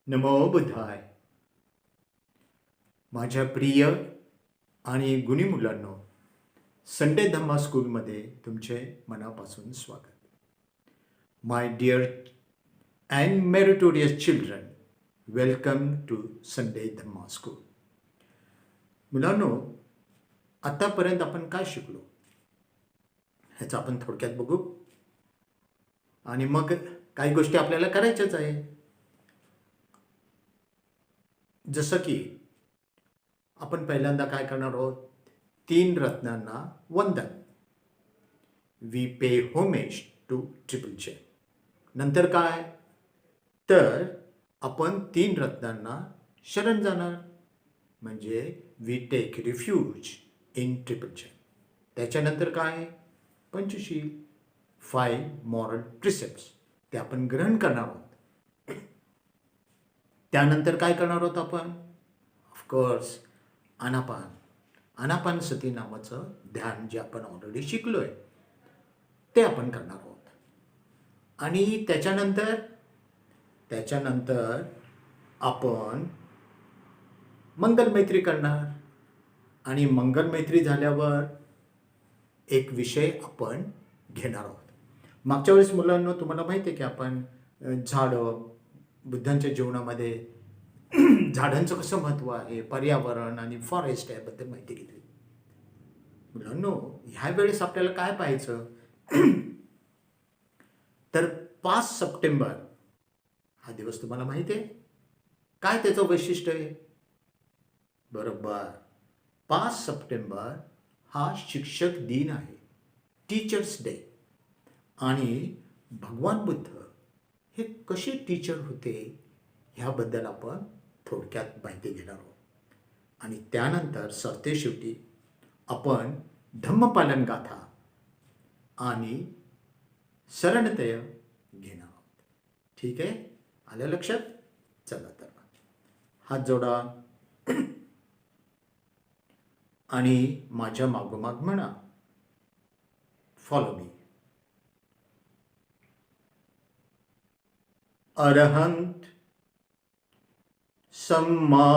नमो बुद्धाय. माझ्या प्रिय आणि गुणी मुलांनो, संडे धम्मा स्कूलमध्ये तुमचे मनापासून स्वागत. My dear and meritorious children, welcome to Sunday Dhamma school. मुलांनो, आतापर्यंत आपण काय शिकलो ह्याचं आपण थोडक्यात बघू आणि मग काही गोष्टी आपल्याला करायच्याच आहे. जसं की आपण पहिल्यांदा काय करणार आहोत, 3 रत्नांना वंदन. We pay homage to triple gem. नंतर काय, तर आपण 3 रत्नांना शरण जाणार, म्हणजे we take refuge in triple gem. त्याच्यानंतर काय, पंचशील, 5 मॉरल प्रिसेप्ट्स, ते आपण ग्रहण करणार आहोत. त्यानंतर काय करणार आहोत आपण, ऑफकोर्स आनापान सती नावाचं ध्यान जे आपण ऑलरेडी शिकलोय ते आपण करणार आहोत. आणि त्याच्यानंतर आपण मंगलमैत्री करणार. आणि मंगलमैत्री झाल्यावर एक विषय आपण घेणार आहोत. मागच्या वेळेस मुलांना तुम्हाला माहिती आहे की आपण झाडं, बुद्धांच्या जीवनामध्ये झाडांचं कसं महत्त्व आहे, पर्यावरण आणि फॉरेस्ट याबद्दल माहिती घेतली. मुलांनो, ह्या वेळेस आपल्याला काय पाहायचं, तर 5 सप्टेंबर हा दिवस तुम्हाला माहिती आहे काय त्याचं वैशिष्ट्य आहे. बरोबर, 5 सप्टेंबर हा शिक्षक दिन आहे, टीचर्स डे. आणि भगवान बुद्ध हे कसे टीचर होते ह्याबद्दल आपण थोडक्यात माहिती घेणार आहोत. आणि त्यानंतर सरतेशेवटी आपण धम्मपालन गाथा आणि शरणतय घेणार आहोत. ठीक आहे, आलं लक्षात? चला तर हात जोडा आणि माझ्या मागोमाग म्हणा, फॉलो मी. अरहंत सम्मा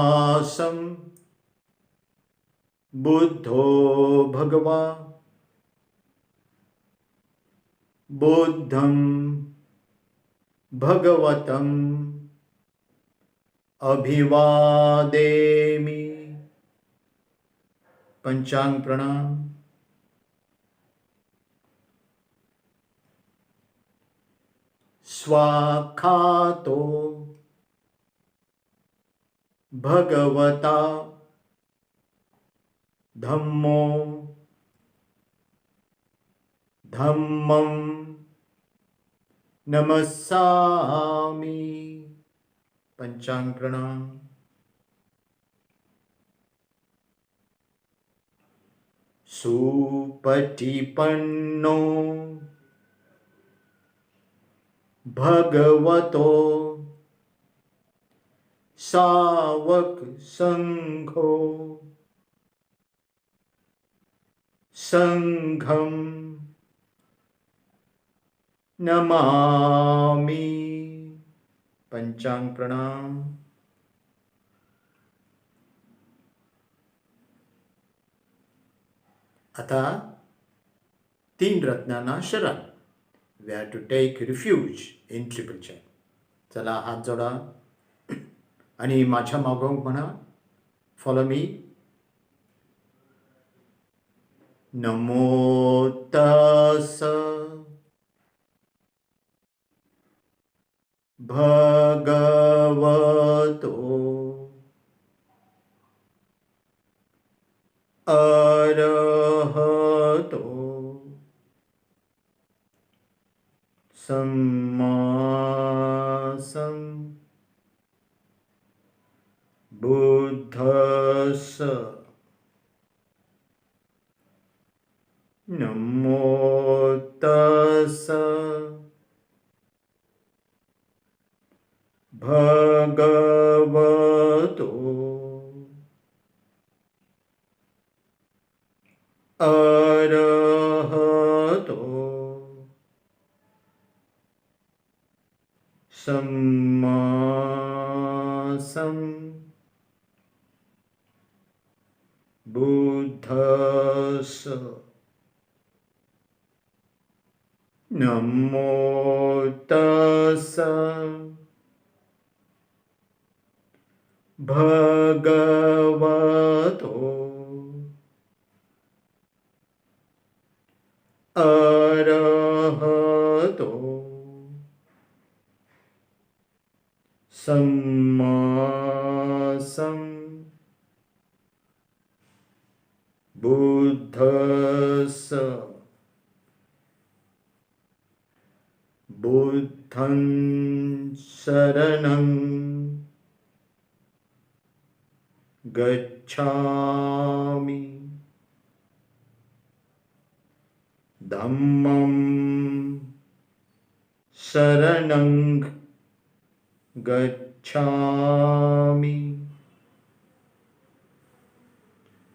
बुद्धो भगवा बुद्धं भगवतं अभिवादेमि. पंचांग प्रणाम. स्वाखातो भगवता धम्मो धम्मं नमस्सामि. पंचांग प्रणाम. सुपटिपन्नो भगवतो सावक संघो संघम नमामि. पंचांग प्रणाम. आता 3 रत्नांना शरण. We have to take refuge in triple gem. चला हात जोडा आणि माझ्या मागोमाग म्हणा, फॉलो मी. नमो तस् भगवतो अरहतो सम्मा बुद्धस्स. नमो तस् भगवतो अरहतो सम्मा बुद्धस्स नमो तस्स भगवतो अरहतो सम्मा बुद्धस्स बुद्धं शरणं गच्छामि धम्मं शरणं गच्छामि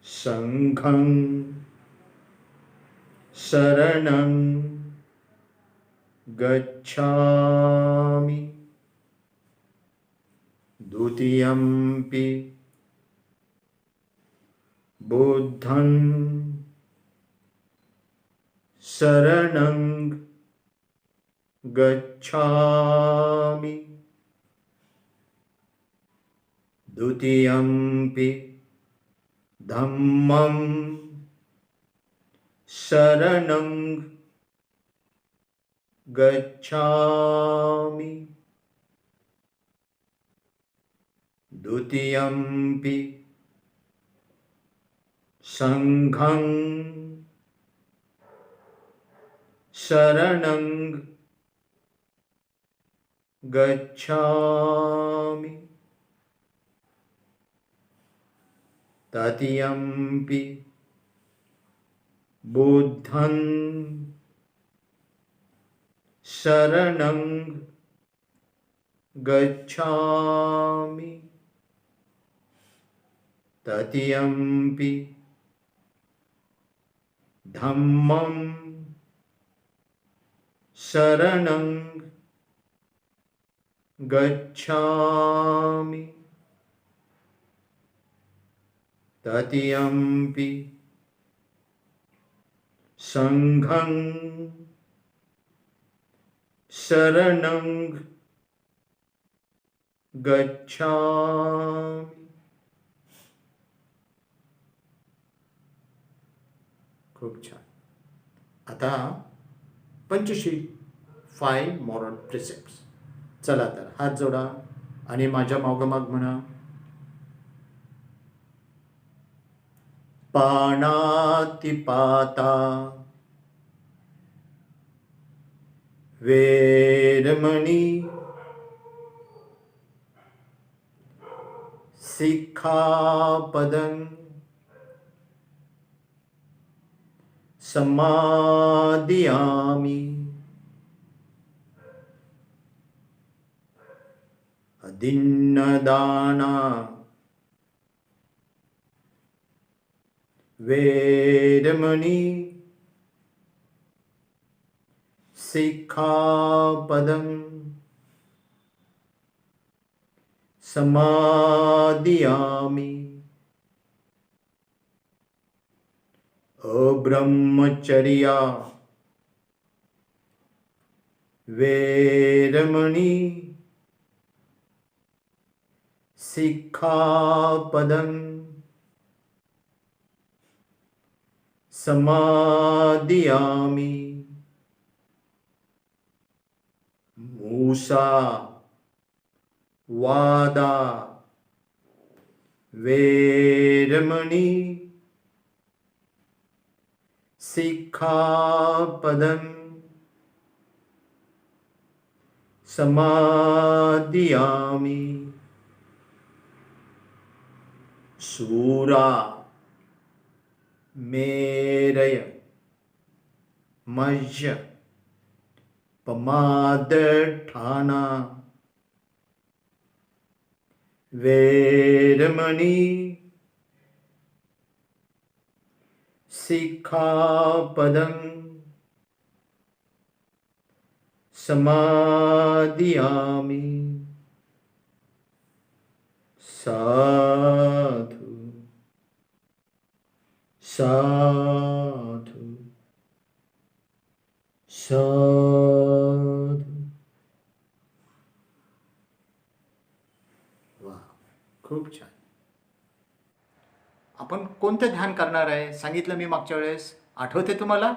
संघं शरणं गच्छामि द्वितीयम्पि बुद्धं शरणं गच्छामि द्वितीयम्पि धम्मं शरणं गच्छामि द्वितीयम्पि संघं शरणं गच्छामि तृतीयम्पि बुद्धं शरणं गच्छामि तृतीयम्पि धम्मं शरणं गच्छामि तृतीयम्पि संघं शरणं गच्छामि. खूप छान. आता पंचशील 5 मॉरल प्रिसेप्ट्स. चला तर हात जोडा आणि माझ्या मागोमाग म्हणा. पाणातिपाता वेरमणि सिक्खापदं समादियामि. अदिन्नदाना वेरमणि सिक्खापदं समादियामि. अब्रह्मचर्या वेरमणि सिक्खापदं समादियामि. मूसा वादा वेरमणि सिक्खापदं समादियामि. शूरा मेरय मज्ज पमादठाना वेरमणि सिक्खापदं समादियामि. साधु साधु साधु. वा, खूप छान. आपण कोणतं ध्यान करणार आहे सांगितलं मी मागच्या वेळेस, आठवते तुम्हाला?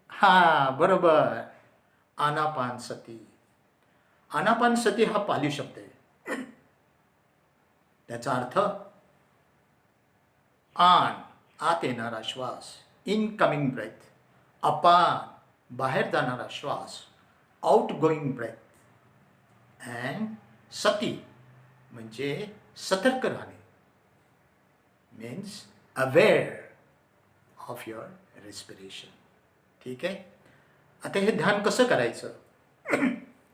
हा, बरोबर, आनापानसती. आनापानसती हा पाली शब्द आहे. त्याचा अर्थ आन, आत येणारा श्वास, इनकमिंग ब्रेथ. अपान, बाहेर जाणारा श्वास, आउट गोईंग ब्रेथ. अँड सती म्हणजे सतर्क राहणे, means aware of your respiration. ठीक आहे. आता हे ध्यान कसं करायचं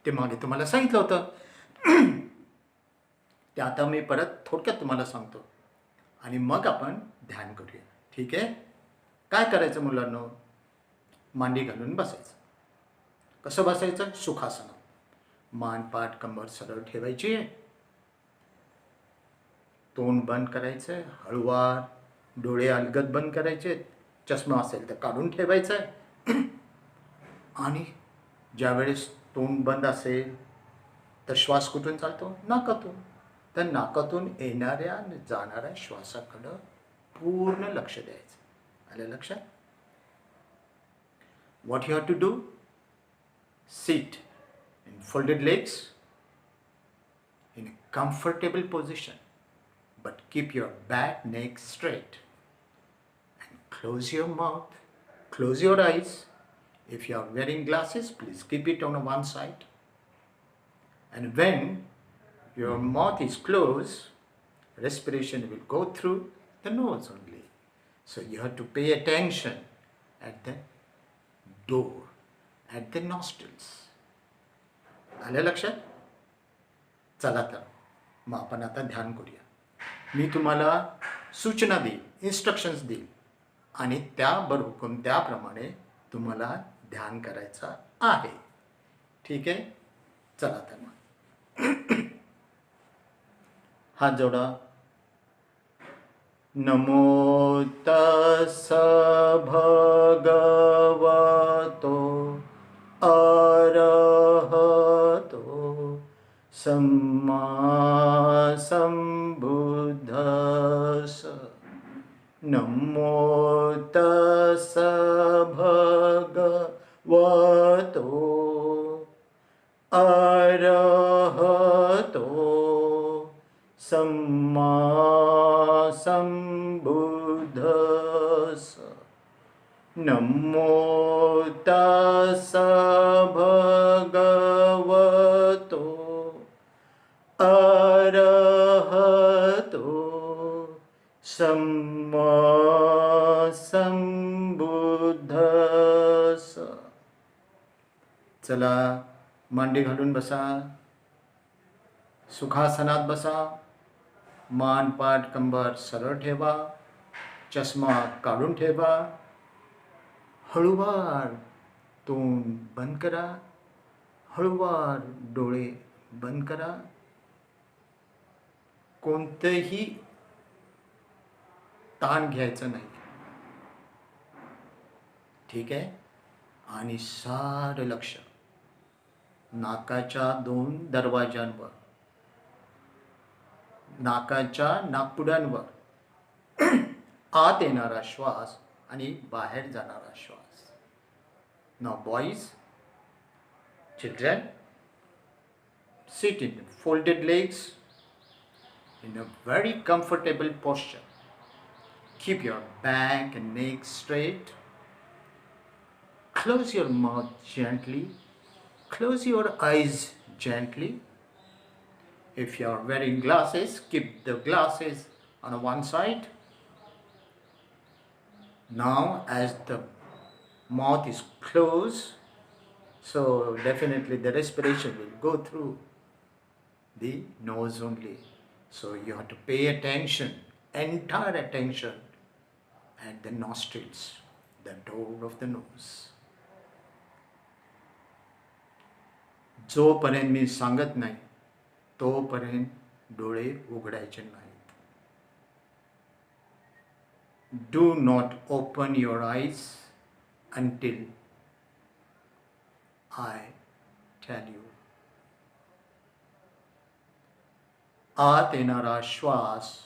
ते मागे तुम्हाला सांगितलं होतं. ते आता मी परत थोडक्यात तुम्हाला सांगतो आणि मग आपण ध्यान करूया. ठीक आहे. काय करायचं मुलांनो, मांडी घालून बसायचं. कसं बसायचं? सुखासन. मान पाठ कंबर सरळ ठेवायची, तोंड बंद करायचं, हळूवार डोळे अलगद बंद करायचे, चष्मा असेल तर काढून ठेवायचं. आणि ज्यावेळेस तोंड बंद असेल तर श्वास कुठून चालतो? नाकातून. तर नाकातून येणाऱ्या आणि जाणाऱ्या श्वासाकडं पूर्ण लक्ष द्यायचं. आलं लक्षात? What you have to do? Sit in folded legs in a comfortable position, but keep your back neck straight and close your mouth, close your eyes. If you are wearing glasses, please keep it on one side. And when your mouth is closed, respiration will go through the nose only. So you have to pay attention at the door, at the nostrils. आलं लक्षात? चला तर मग आपण आता ध्यान करूया. मी तुम्हाला सूचना देईल, इन्स्ट्रक्शन्स देईल आणि त्याबरोबर त्याप्रमाणे तुम्हाला ध्यान करायचं आहे. ठीक आहे. चला तर मग हात जोडा. नमो तस्स भगवतो अरहतो सम्मा संबुद्धस्स. नमो तस्स भगवतो अरहतो सम्मा संबुद्धस्स. नमो तस्स भगवतो अरहतो सम्मा संबुद्धस्स. चला मांडी घालून बसा, सुखासनात बसा. मान पाठ कंबर सरळ ठेवा, चष्मा काढून ठेवा. हळूवार तोंड बंद करा, हळूवार डोळे बंद करा. कोणतंही ताण घ्यायचं नाही. ठीक आहे. आणि सारं लक्ष नाकाच्या 2 दरवाज्यांवर, नाकाच्या नाकपुड्यांवर आत येणारा श्वास आणि बाहेर जाणारा श्वास. Now boys, children, sit in folded legs in a very comfortable posture. Keep your back and neck straight. Close your mouth gently. Close your eyes gently. If you are wearing glasses, keep the glasses on one side. Now as the mouth is closed, so definitely the respiration will go through the nose only. So you have to pay attention, entire attention at the nostrils, the door of the nose. जोपर्यंत मी सांगत नाही तोपर्यंत डोळे उघडायचे नाहीत. Do not open your eyes until I tell you. आत येणारा श्वास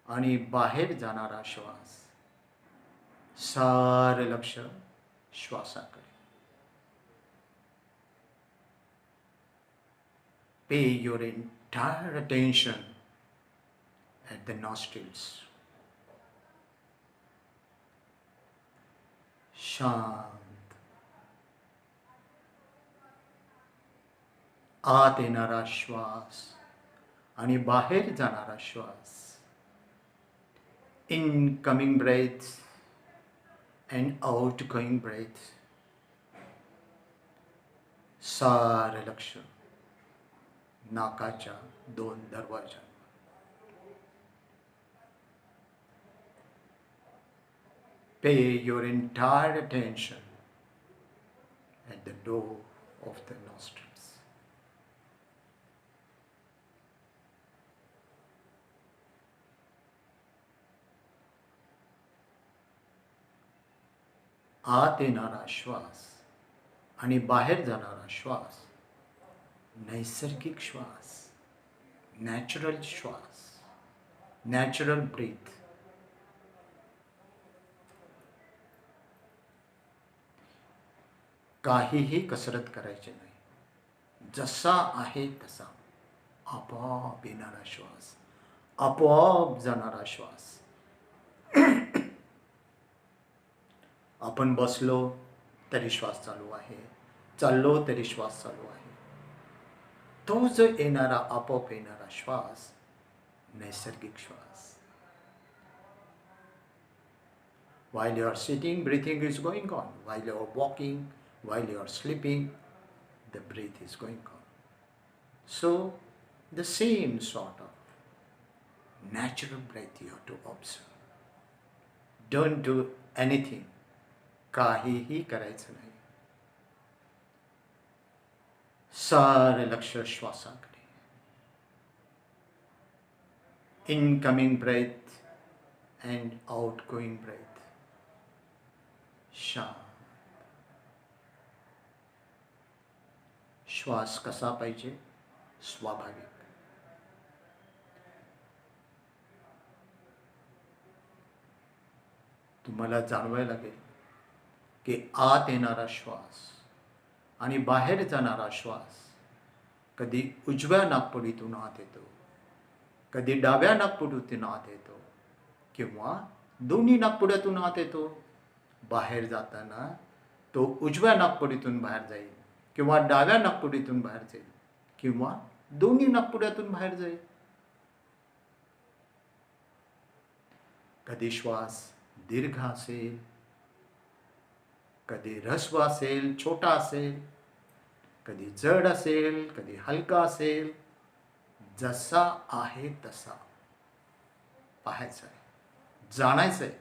आणि बाहेर जाणारा श्वास, सारं लक्ष श्वासाकडे. Pay your entire attention at the nostrils. शांत. आत येणारा श्वास आणि बाहेर जाणारा श्वास. Incoming breath and outgoing breath. सारं लक्ष नाकाच्या 2 दरवाजांवर. Pay your entire attention at the door of the nostrils. आत येणारा श्वास आणि बाहेर जाणारा श्वास नैसर्गिक श्वास, नॅचरल श्वास, नॅचरल ब्रीथ. काहीही कसरत करायची नाही. जसा आहे तसा आपोआप येणारा श्वास, आपोआप जाणारा श्वास. आपण बसलो तरी श्वास चालू आहे, चाललो तरी श्वास चालू आहे. तो जो येणारा आपोआप येणारा श्वास नैसर्गिक श्वास. While you are sitting, breathing is going on. While you are walking, while you are sleeping, the breath is going on. So, the same sort of natural breath you have to observe. Don't do anything. काहीही करायचं नाही. सारे लक्ष श्वासाकडे. Incoming breath and outgoing breath. शांत. श्वास कसा पाहिजे? स्वाभाविक. तुम्हाला जाणवायला लागेल की आत येणारा श्वास आणि बाहेर जाणारा श्वास कधी उजव्या नाकपुडीतून आत येतो, कधी डाव्या नाकपुडीतून आत येतो, किंवा दोन्ही नाकपुड्यातून आत येतो. बाहेर जाताना तो उजव्या नाकपुडीतून बाहेर जाईल, किंवा डाव्या नाकपुडीतून बाहेर जाईल, किंवा दोन्ही नाकपुड्यातून बाहेर जाईल. कधी श्वास दीर्घ असेल, कधी ऱ्हस्व असेल, छोटा असेल, कधी जड असेल, कधी हलका असेल. जसा आहे तसा पाहायचा आहे, जाणायचं आहे.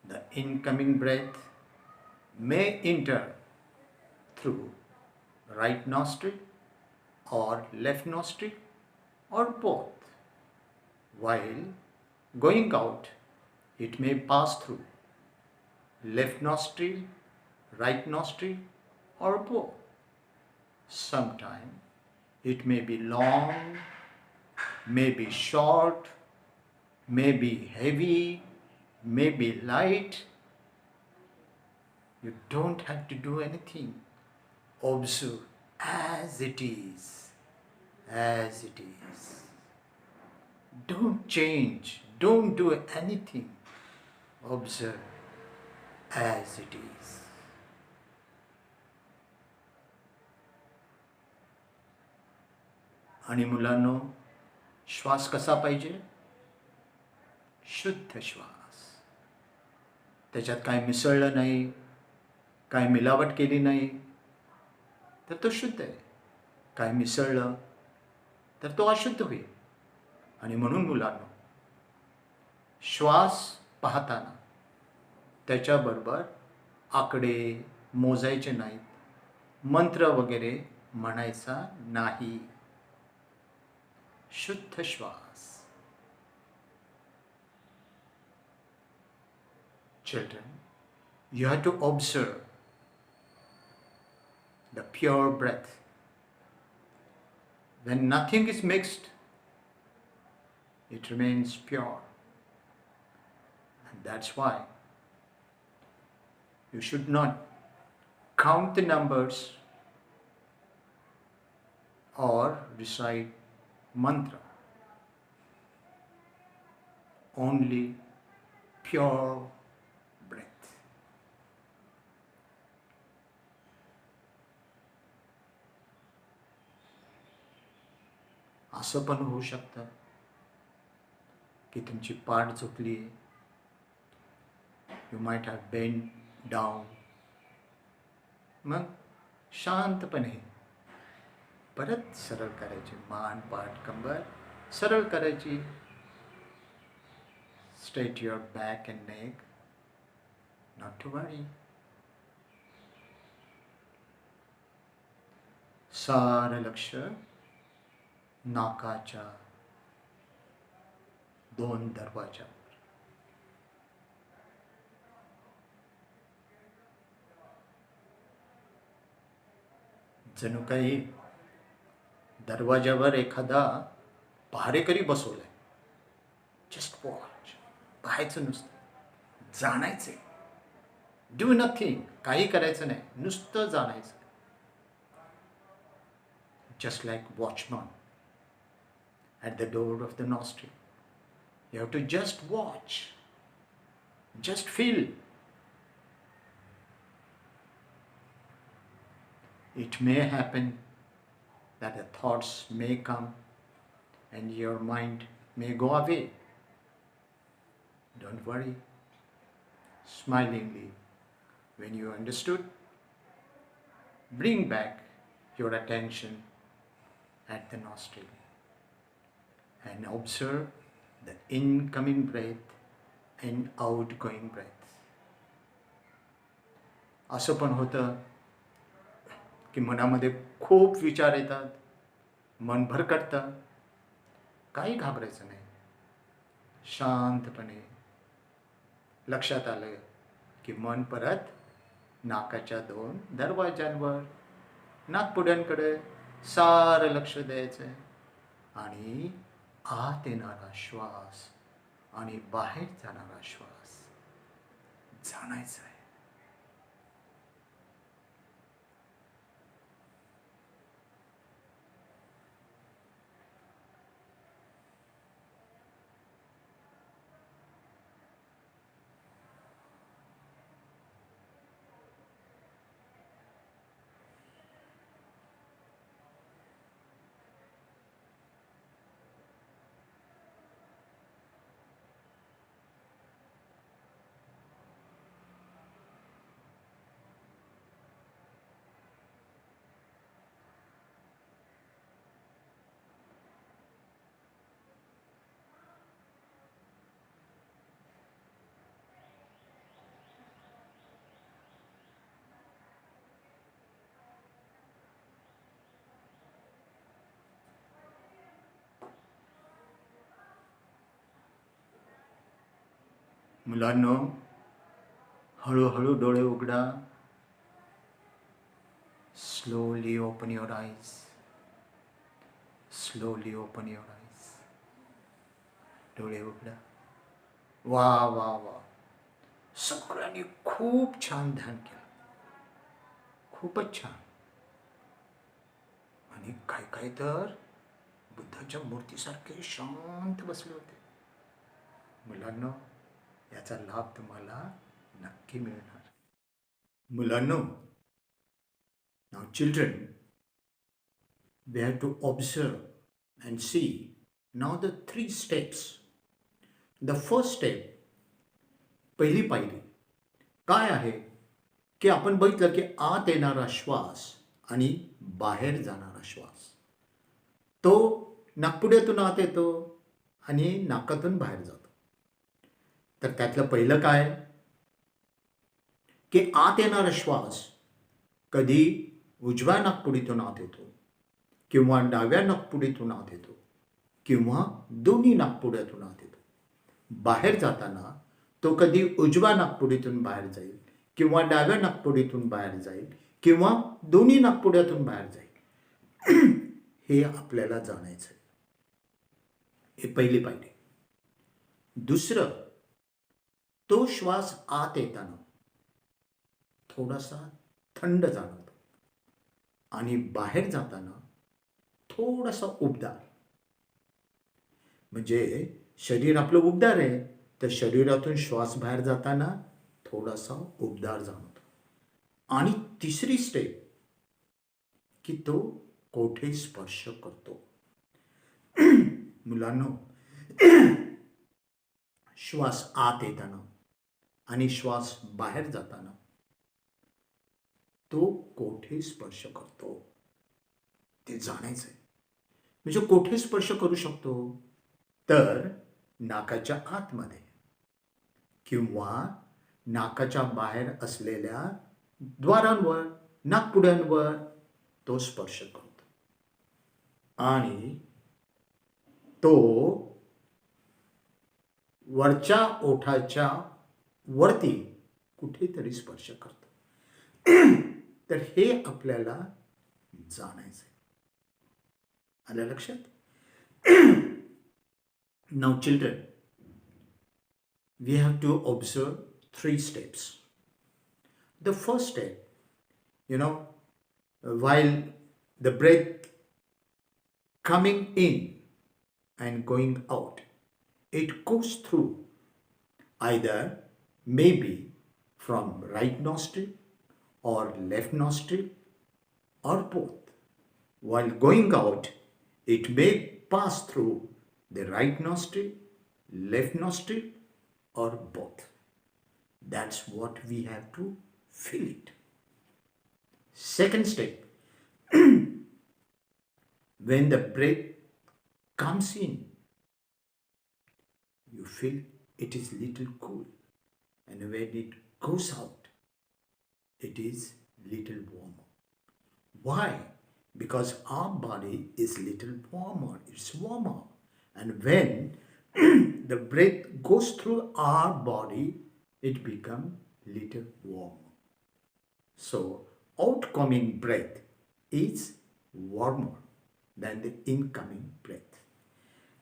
The incoming breath may enter through right nostril or left nostril or both. While going out, it may pass through left nostril, right nostril, or both. Sometimes it may be long, may be short, may be heavy, may be light. You don't have to do anything. Observe as it is, as it is. Don't change, don't do anything. Observe as it is. आणि मुलांनो, श्वास कसा पाहिजे? शुद्ध श्वास. त्याच्यात काय मिसळलं नाही, काय मिलावट केली नाही, तर तो शुद्ध आहे. काय मिसळलं तर तो अशुद्ध होईल. आणि म्हणून मुलांनो, श्वास पाहताना त्याच्याबरोबर आकडे मोजायचे नाहीत, मंत्र वगैरे म्हणायचा नाही. शुद्ध श्वास. Children, you have to observe the pure breath. When nothing is mixed, it remains pure. And that's why you should not count the numbers or recite mantra. Only pure breath. असं पण होऊ शकतं की तुमची पाठ झुकली, you might have bend down. मग शांतपणे परत सरळ करायची, मान पाठ कंबर सरळ करायची. Straight your back and neck. Not to worry. सारं लक्ष नाकाच्या दोन दरवाजावर. जणू काही दरवाजावर एखादा पहारेकरी बसवलाय. Just watch. पाहायचं नुसतं, जाणायचे. Do nothing. काही करायचं नाही, नुसतं जाणायचं. Just like watchman at the door of the nostril. You have to just watch, just feel. It may happen that the thoughts may come and your mind may go away. Don't worry. Smilingly, when you understood, bring back your attention at the nostril and observe the incoming breath and outgoing breath. असं पण होतं की मनामध्ये खूप विचार येतात, मन भरकटतं. काही घाबरायचं नाही. शांतपणे लक्षात आलं की मन परत नाकाच्या दोन दरवाजांवर, नाकपुड्यांकडे सारं लक्ष द्यायचं आणि आत येणारा श्वास आणि बाहेर जाणारा श्वास जाणायचा आहे. मुलांनो, हळूहळू डोळे उघडा. Slowly open your eyes. Slowly open your eyes. डोळे उघडा. वा वा वा. सगळ्यांनी खूप छान ध्यान केलं. खूपच छान. आणि काही काही तर बुद्धाच्या मूर्तीसारखे शांत बसले होते. मुलांनो, याचा लाभ तुम्हाला नक्की मिळणार. मुलांनो, now children, we have to observe and see now the 3 steps. The first step, पहिली पायरी काय आहे की आपण बघितलं की आत येणारा श्वास आणि बाहेर जाणारा श्वास, तो नाकपुड्यातून आत येतो आणि नाकातून बाहेर जातो. तर त्यातलं पहिलं काय की आत येणारा श्वास कधी उजव्या नाकपुडीतून आत येतो किंवा डाव्या नाकपुडीतून आत येतो किंवा दोन्ही नाकपुड्यातून आत येतो. बाहेर जाताना तो कधी उजव्या नाकपुडीतून बाहेर जाईल किंवा डाव्या नाकपुडीतून बाहेर जाईल किंवा दोन्ही नाकपुड्यातून बाहेर जाईल. हे आपल्याला जाणायचं आहे. हे पहिली पायरी. दुसरं, तो श्वास आत येताना थोडासा थंड जाणवतो आणि बाहेर जाताना थोडासा उबदार. म्हणजे शरीर आपलं उबदार आहे, तर शरीरातून श्वास बाहेर जाताना थोडासा उबदार जाणवतो. आणि तिसरी स्टेप की तो कोठे स्पर्श करतो. मुलांनो, श्वास आत येताना आणि श्वास बाहेर जाताना तो कोठे स्पर्श करतो ते जाणायचं आहे. म्हणजे कोठे स्पर्श करू शकतो, तर नाकाच्या आतमध्ये किंवा नाकाच्या बाहेर असलेल्या द्वारांवर, नाकपुड्यांवर तो स्पर्श करतो. आणि तो वरच्या ओठाच्या वरती कुठेतरी स्पर्श करतो. तर हे आपल्याला जाणायचं आहे. आलं लक्षात? Now children, we have to observe 3 steps. The first step, while the breath coming in and going out, it goes through either maybe from right nostril or left nostril or both. While going out, it may pass through the right nostril, left nostril, or both. That's what we have to feel it. Second step, when the breath comes in, you feel it is little cool, and when it goes out, it is little warmer. Why? Because our body is little warmer. It's warmer. And when the breath goes through our body, it becomes little warmer. So outgoing breath is warmer than the incoming breath.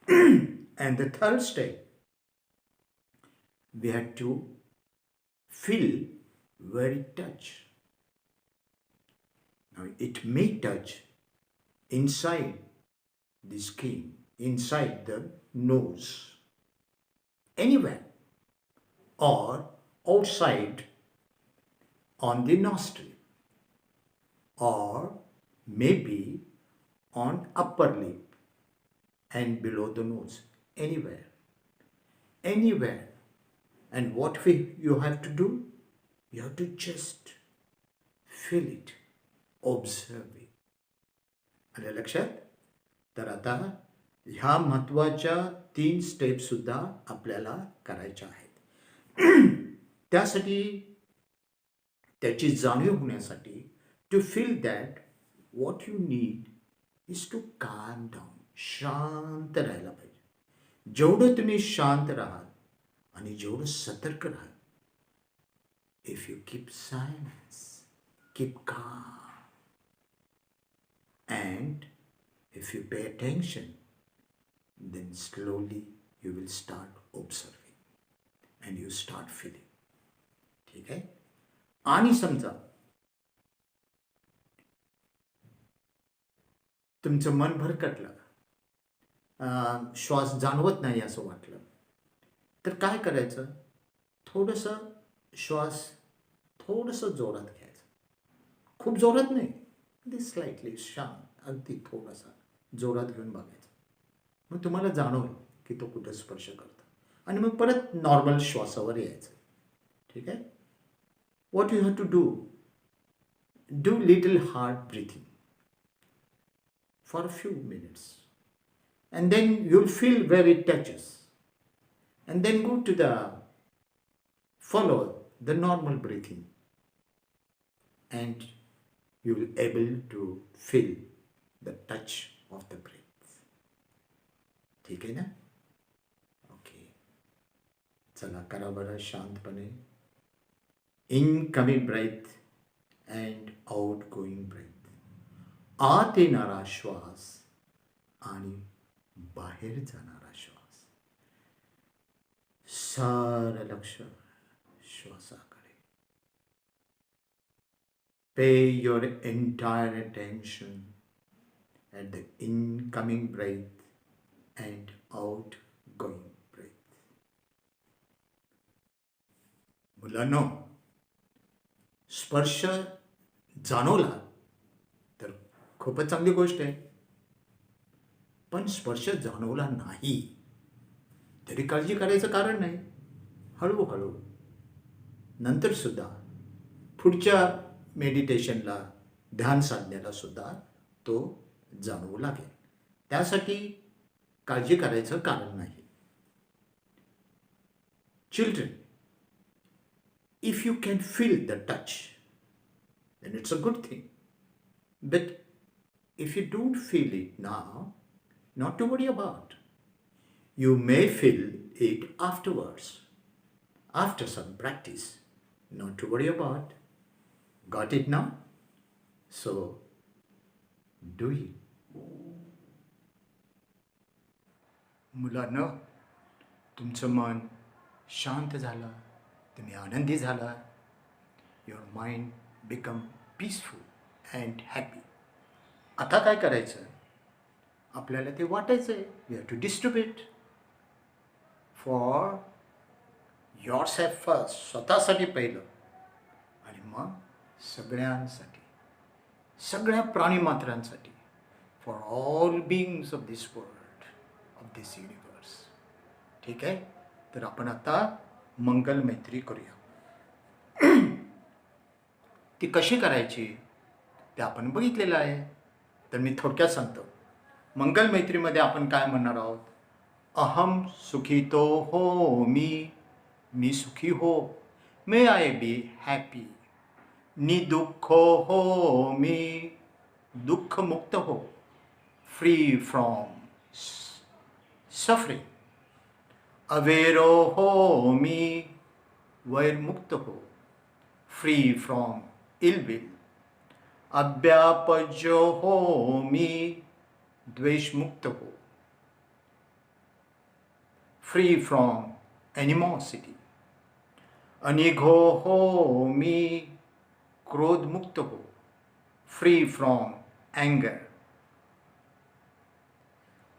And the third step, we have to feel where it touch. Now it may touch inside the skin, inside the nose, anywhere, or outside on the nostril, or maybe on upper lip and below the nose, anywhere. And what you have to do? You have to just feel it, observe it. आलं लक्षात? तर आता ह्या महत्त्वाच्या 3 step सुद्धा आपल्याला करायच्या आहेत. त्यासाठी, त्याची जाणीव होण्यासाठी, to feel that what you need is to calm down. शांत राहायला पाहिजे. जेवढं तुम्ही शांत राहाल आणि जेवढं सतर्क राहाल, if you keep silence, keep calm, and if you pay attention, then slowly you will start observing and you start feeling. ठीक आहे? आणि समजा तुमचं मन भरकटलं, श्वास जाणवत नाही असं वाटलं, तर काय करायचं? थोडंसं श्वास थोडंसं जोरात घ्यायचं. खूप जोरात नाही, स्लाइटली शांत, अगदी थोडासा जोरात घेऊन बघायचं. मग तुम्हाला जाणवेल की तो कुठं स्पर्श करतो आणि मग परत नॉर्मल श्वासावर यायचं. ठीक आहे? What you have to do little hard breathing for a few minutes, and then you'll feel where it touches, and then go to follow the normal breathing, and you will able to feel the touch of the breath. ठीक आहे ना? Okay, चला करा बरं शांतपणे. Incoming breath and outgoing breath. आत येणारा श्वास आणि बाहेर जाणारा श्वास. सारं लक्ष श्वासाकडे. Pay your entire attention at the incoming breath and outgoing breath. मुलांनो, स्पर्श जाणवला तर खूपच चांगली गोष्ट आहे. पण स्पर्श जाणवला नाही तरी काळजी करायचं कारण नाही. हळूहळू नंतर सुद्धा पुढच्या मेडिटेशनला, ध्यान साधण्याला सुद्धा तो जाणवू लागेल. त्यासाठी काळजी करायचं कारण नाही. Children, if you can feel the touch, then it's a good thing. But if you don't feel it now, not to worry about. You may feel it afterwards, after some practice. Not to worry about. Got it now? So, do it. मुलांनो, तुमचं मन शांत झालं, तुम्ही आनंदी झाला. Your mind become peaceful and happy. आता काय करायचं? आपल्याला ते वाटायचं आहे. We have to distribute for yourself first. स्वतःसाठी पहिलं आणि मग सगळ्यांसाठी, सगळ्या प्राणीमात्रांसाठी. For all beings of this world, of this universe. ठीक आहे? तर आपण आता मंगल मैत्री करूया. ती कशी करायची ते आपण बघितलेलं आहे. तर मी थोडक्यात सांगतो. मंगल मैत्रीमध्ये आपण काय म्हणणार आहोत? अहम सुखितो हो मी, मी सुखी हो. मे आय बी हॅपी. निदुःखो हो मी, दुःखमुक्त हो. Free from suffering. अवेरो हो मी, वैरमुक्त हो. Free from ill will. अव्यापज्यो हो मी, द्वेषमुक्त हो. Free from animosity. अनिघो हो मी, क्रोधमुक्त हो. Free from anger.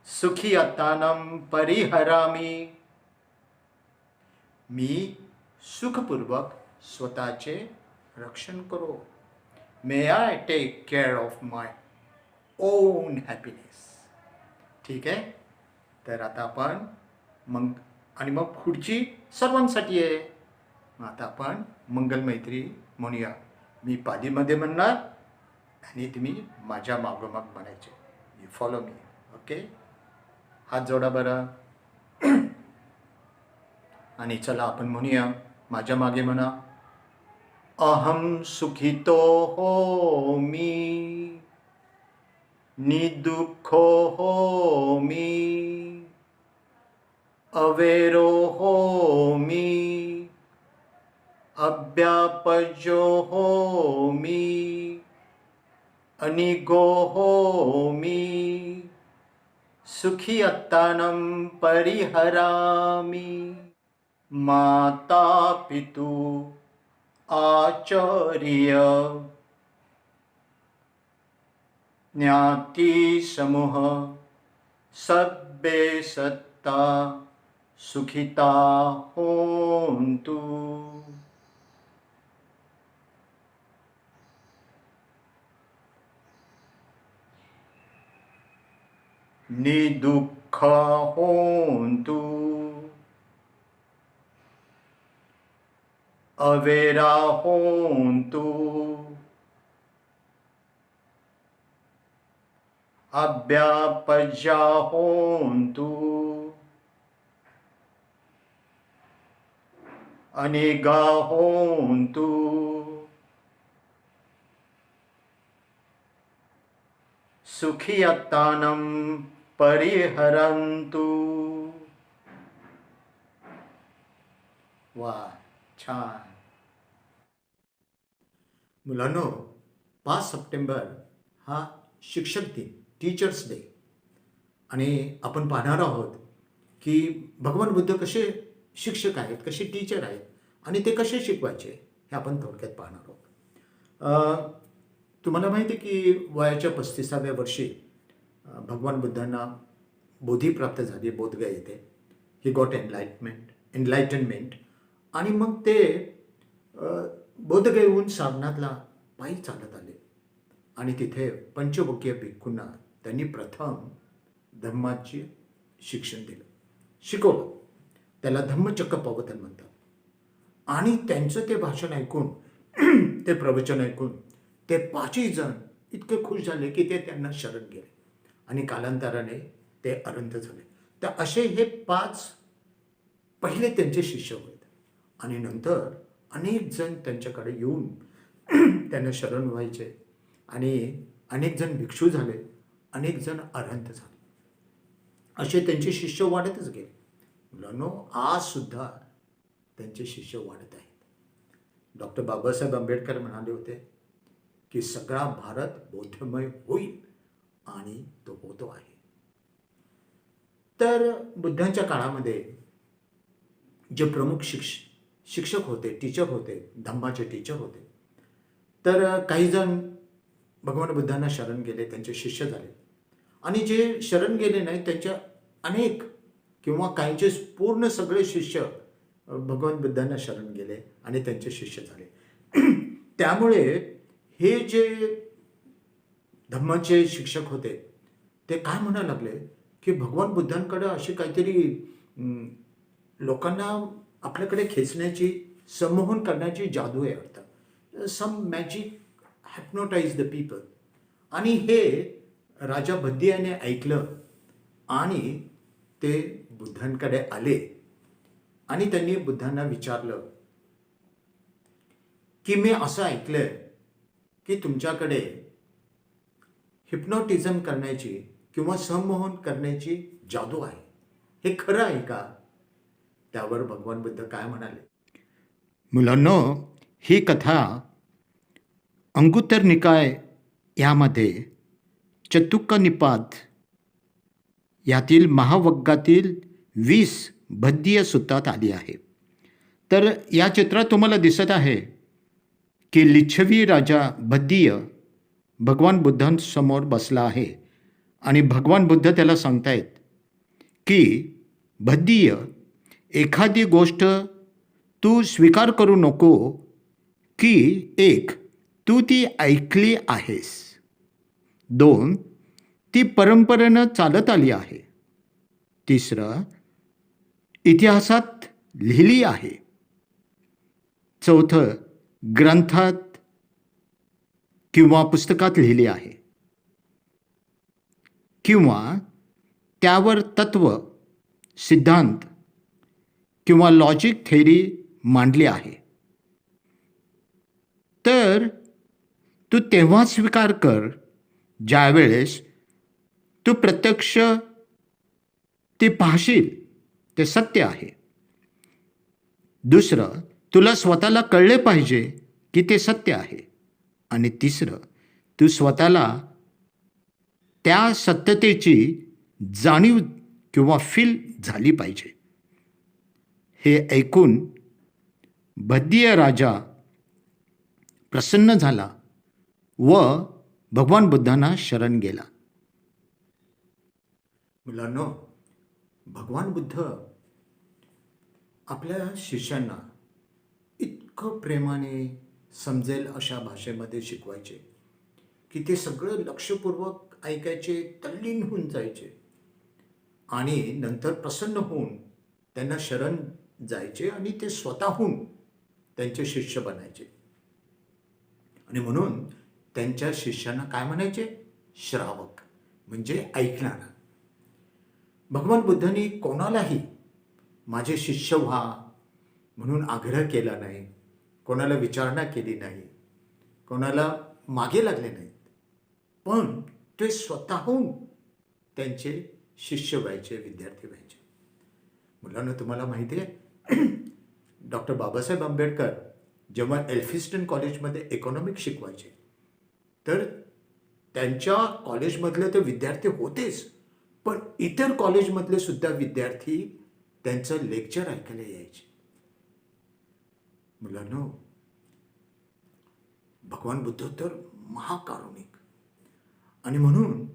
सुखी अत्तानम परिहरामी. मी सुखपूर्वक स्वतःचे रक्षण करो. May I take care of my own happiness. ठीक आहे? तर आता आपण मग पुढची सर्वांसाठी आहे. आता आपण मंगल मैत्री म्हणूया. मी पालीमध्ये म्हणणार आणि तुम्ही माझ्या मागोमाग म्हणायचे. You follow me. ओके? हात जोडा बरं. आणि चला आपण म्हणूया. माझ्या मागे म्हणा. अहम सुखितो हो मी, निदुःखो हो मी. अवेरो हो मी, अव्यापज्यो हो मी. अनिगो हो मी. सुखी अत्तानम परिहरामि. माता पितु आचार्य ज्ञाति समूह सब्बे सत्ता सुखिता होन्तु. निदुःखा होन्तु. अवेरा होन्तु. अव्यापज्या होन्तु. अनिगा होन्तु. सुखियत्तानं परिहरन्तु. वा, छान. मुलांनो, 5 सप्टेंबर हा शिक्षक दिन, टीचर्स डे. आणि आपण पाहणार आहोत की भगवान बुद्ध कसे शिक्षक आहेत, कसे टीचर आहेत आणि ते कसे शिकवायचे हे आपण थोडक्यात पाहणार आहोत. तुम्हाला माहिती आहे की वयाच्या 35व्या वर्षी भगवान बुद्धांना बोधी प्राप्त झाली बोधगया येथे. He got enlightenment. आणि मग ते बोधगयेहून सारनाथला पायी चालत आले आणि तिथे पंचमुखीय भिक्खूंना त्यांनी प्रथम धम्माचे शिक्षण दिलं, शिकवलं. त्याला धम्मचक्र प्रवर्तन म्हणतात. आणि त्यांचं ते भाषण ऐकून ते प्रवचन ऐकून ते 5ही जण इतके खुश झाले की ते त्यांना शरण गेले आणि कालांतराने ते अरहंत झाले. तर असे हे 5 पहिले त्यांचे शिष्य होते. आणि नंतर अनेक जण त्यांच्याकडे येऊन त्यांना शरण व्हायचे आणि अनेक जण भिक्षू झाले, अनेक जण अरहंत झाले. असे त्यांचे शिष्य वाढतच गेले. मुलांनो, आज सुद्धा त्यांचे शिष्य वाढत आहेत. डॉक्टर बाबासाहेब आंबेडकर म्हणाले होते की सगळा भारत बौद्धमय होईल आणि तो होतो आहे. तर बुद्धांच्या काळामध्ये जे प्रमुख शिक्षक होते, टीचर होते, धम्माचे टीचर होते, तर काही जण भगवान बुद्धांना शरण गेले, त्यांचे शिष्य झाले. आणि जे शरण गेले नाही त्यांच्या अनेक किंवा काहींचे पूर्ण सगळे शिष्य भगवान बुद्धांना शरण गेले आणि त्यांचे शिष्य झाले. त्यामुळे हे जे धम्माचे शिक्षक होते ते काय म्हणायला लागले की भगवान बुद्धांकडे अशी काहीतरी लोकांना आपल्याकडे खेचण्याची, संमोहन करण्याची जादू आहे वाटतं. सम मॅजिक हॅप्नोटाईज द पीपल. आणि हे राजा भद्दियाने ऐकलं आणि ते बुद्धांकडे आले आणि त्यांनी बुद्धांना विचारलं की मी असं ऐकलंय की तुमच्याकडे हिप्नोटिझम करण्याची किंवा संमोहन करण्याची जादू आहे, हे खरं आहे का? त्यावर भगवान बुद्ध काय म्हणाले? मुलांनो, ही कथा अंगुत्तर निकाय यामध्ये चतुक्क निपात यातील महावग्गातील 20 भद्दीय सूत्रात आली आहे. तर या चित्रात तुम्हाला दिसत आहे की लिच्छवी राजा भद्दीय भगवान बुद्धांसमोर बसला आहे आणि भगवान बुद्ध त्याला सांगतायत की भद्दीय, एखादी गोष्ट तू स्वीकार करू नको की 1 तू ती ऐकली आहेस, 2 ती परंपरेनं चालत आली आहे, 3 इतिहासात लिहिली आहे, 4 ग्रंथात किंवा पुस्तकात लिहिली आहे किंवा त्यावर तत्व, सिद्धांत किंवा लॉजिक थेरी मांडली आहे. तर तू तेव्हा स्वीकार कर ज्यावेळेस तू प्रत्यक्ष ते पाहशील ते सत्य आहे. 2 तुला स्वतःला कळले पाहिजे की ते सत्य आहे. आणि 3 तू स्वतःला त्या सत्यतेची जाणीव किंवा फील झाली पाहिजे. हे ऐकून भद्दीय राजा प्रसन्न झाला व भगवान बुद्धांना शरण गेला. मुलांनो, भगवान बुद्ध आपल्या शिष्यांना इतकं प्रेमाने समजेल अशा भाषेमध्ये शिकवायचे की ते सगळं लक्षपूर्वक ऐकायचे, तल्लीन होऊन जायचे आणि नंतर प्रसन्न होऊन त्यांना शरण जायचे आणि ते स्वतःहून त्यांचे शिष्य बनायचे. आणि म्हणून त्यांच्या शिष्यांना काय म्हणायचे? श्रावक, म्हणजे ऐकणारा. भगवान बुद्धांनी कोणालाही माझे शिष्य व्हा म्हणून आग्रह केला नाही, कोणाला विचारणा केली नाही, कोणाला मागे लागले नाहीत, पण ते स्वतःहून त्यांचे शिष्य व्हायचे, विद्यार्थी व्हायचे. मुलांना तुम्हाला माहिती आहे, डॉक्टर बाबासाहेब आंबेडकर जेव्हा एल्फिस्टन कॉलेजमध्ये इकॉनॉमिक्स शिकवायचे, तर त्यांच्या कॉलेजमधले ते विद्यार्थी होतेच, पण इतर कॉलेजमधले सुद्धा विद्यार्थी त्यांचं लेक्चर ऐकायला यायचे. मुलांनो, भगवान बुद्ध तर महाकारुणिक, आणि म्हणून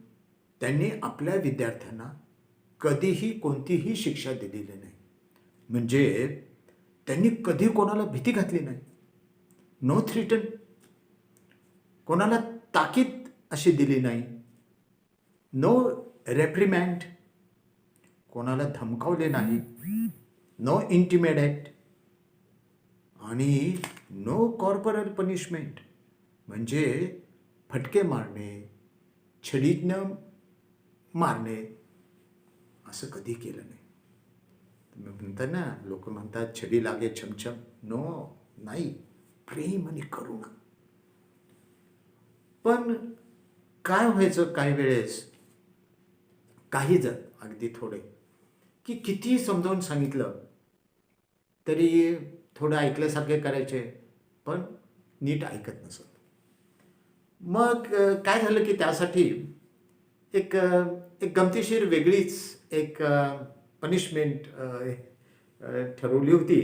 त्यांनी आपल्या विद्यार्थ्यांना कधीही कोणतीही शिक्षा दिलेली नाही. म्हणजे त्यांनी कधी कोणाला भीती घातली नाही, नो थ्रिटन, कोणाला ताकीद अशी दिली नाही, नो रेप्रिमँड, कोणाला धमकावले नाही, नो इंटिमेडेट, आणि नो कॉर्पोरल पनिशमेंट, म्हणजे फटके मारणे, छडीनं मारणे, असं कधी केलं नाही. तुम्ही म्हणता ना, लोक म्हणतात छडी लागे छमछम, नो, नाही, प्रेम आणि करुणा. पण काय व्हायचं काही वेळेस, काही जण अगदी थोडे की किती समजावून सांगितलं तरी थोडं ऐकल्यासारखे करायचे, पण नीट ऐकत नसत. मग काय झालं की त्यासाठी एक गमतीशीर वेगळीच एक पनिशमेंट ठरवली होती.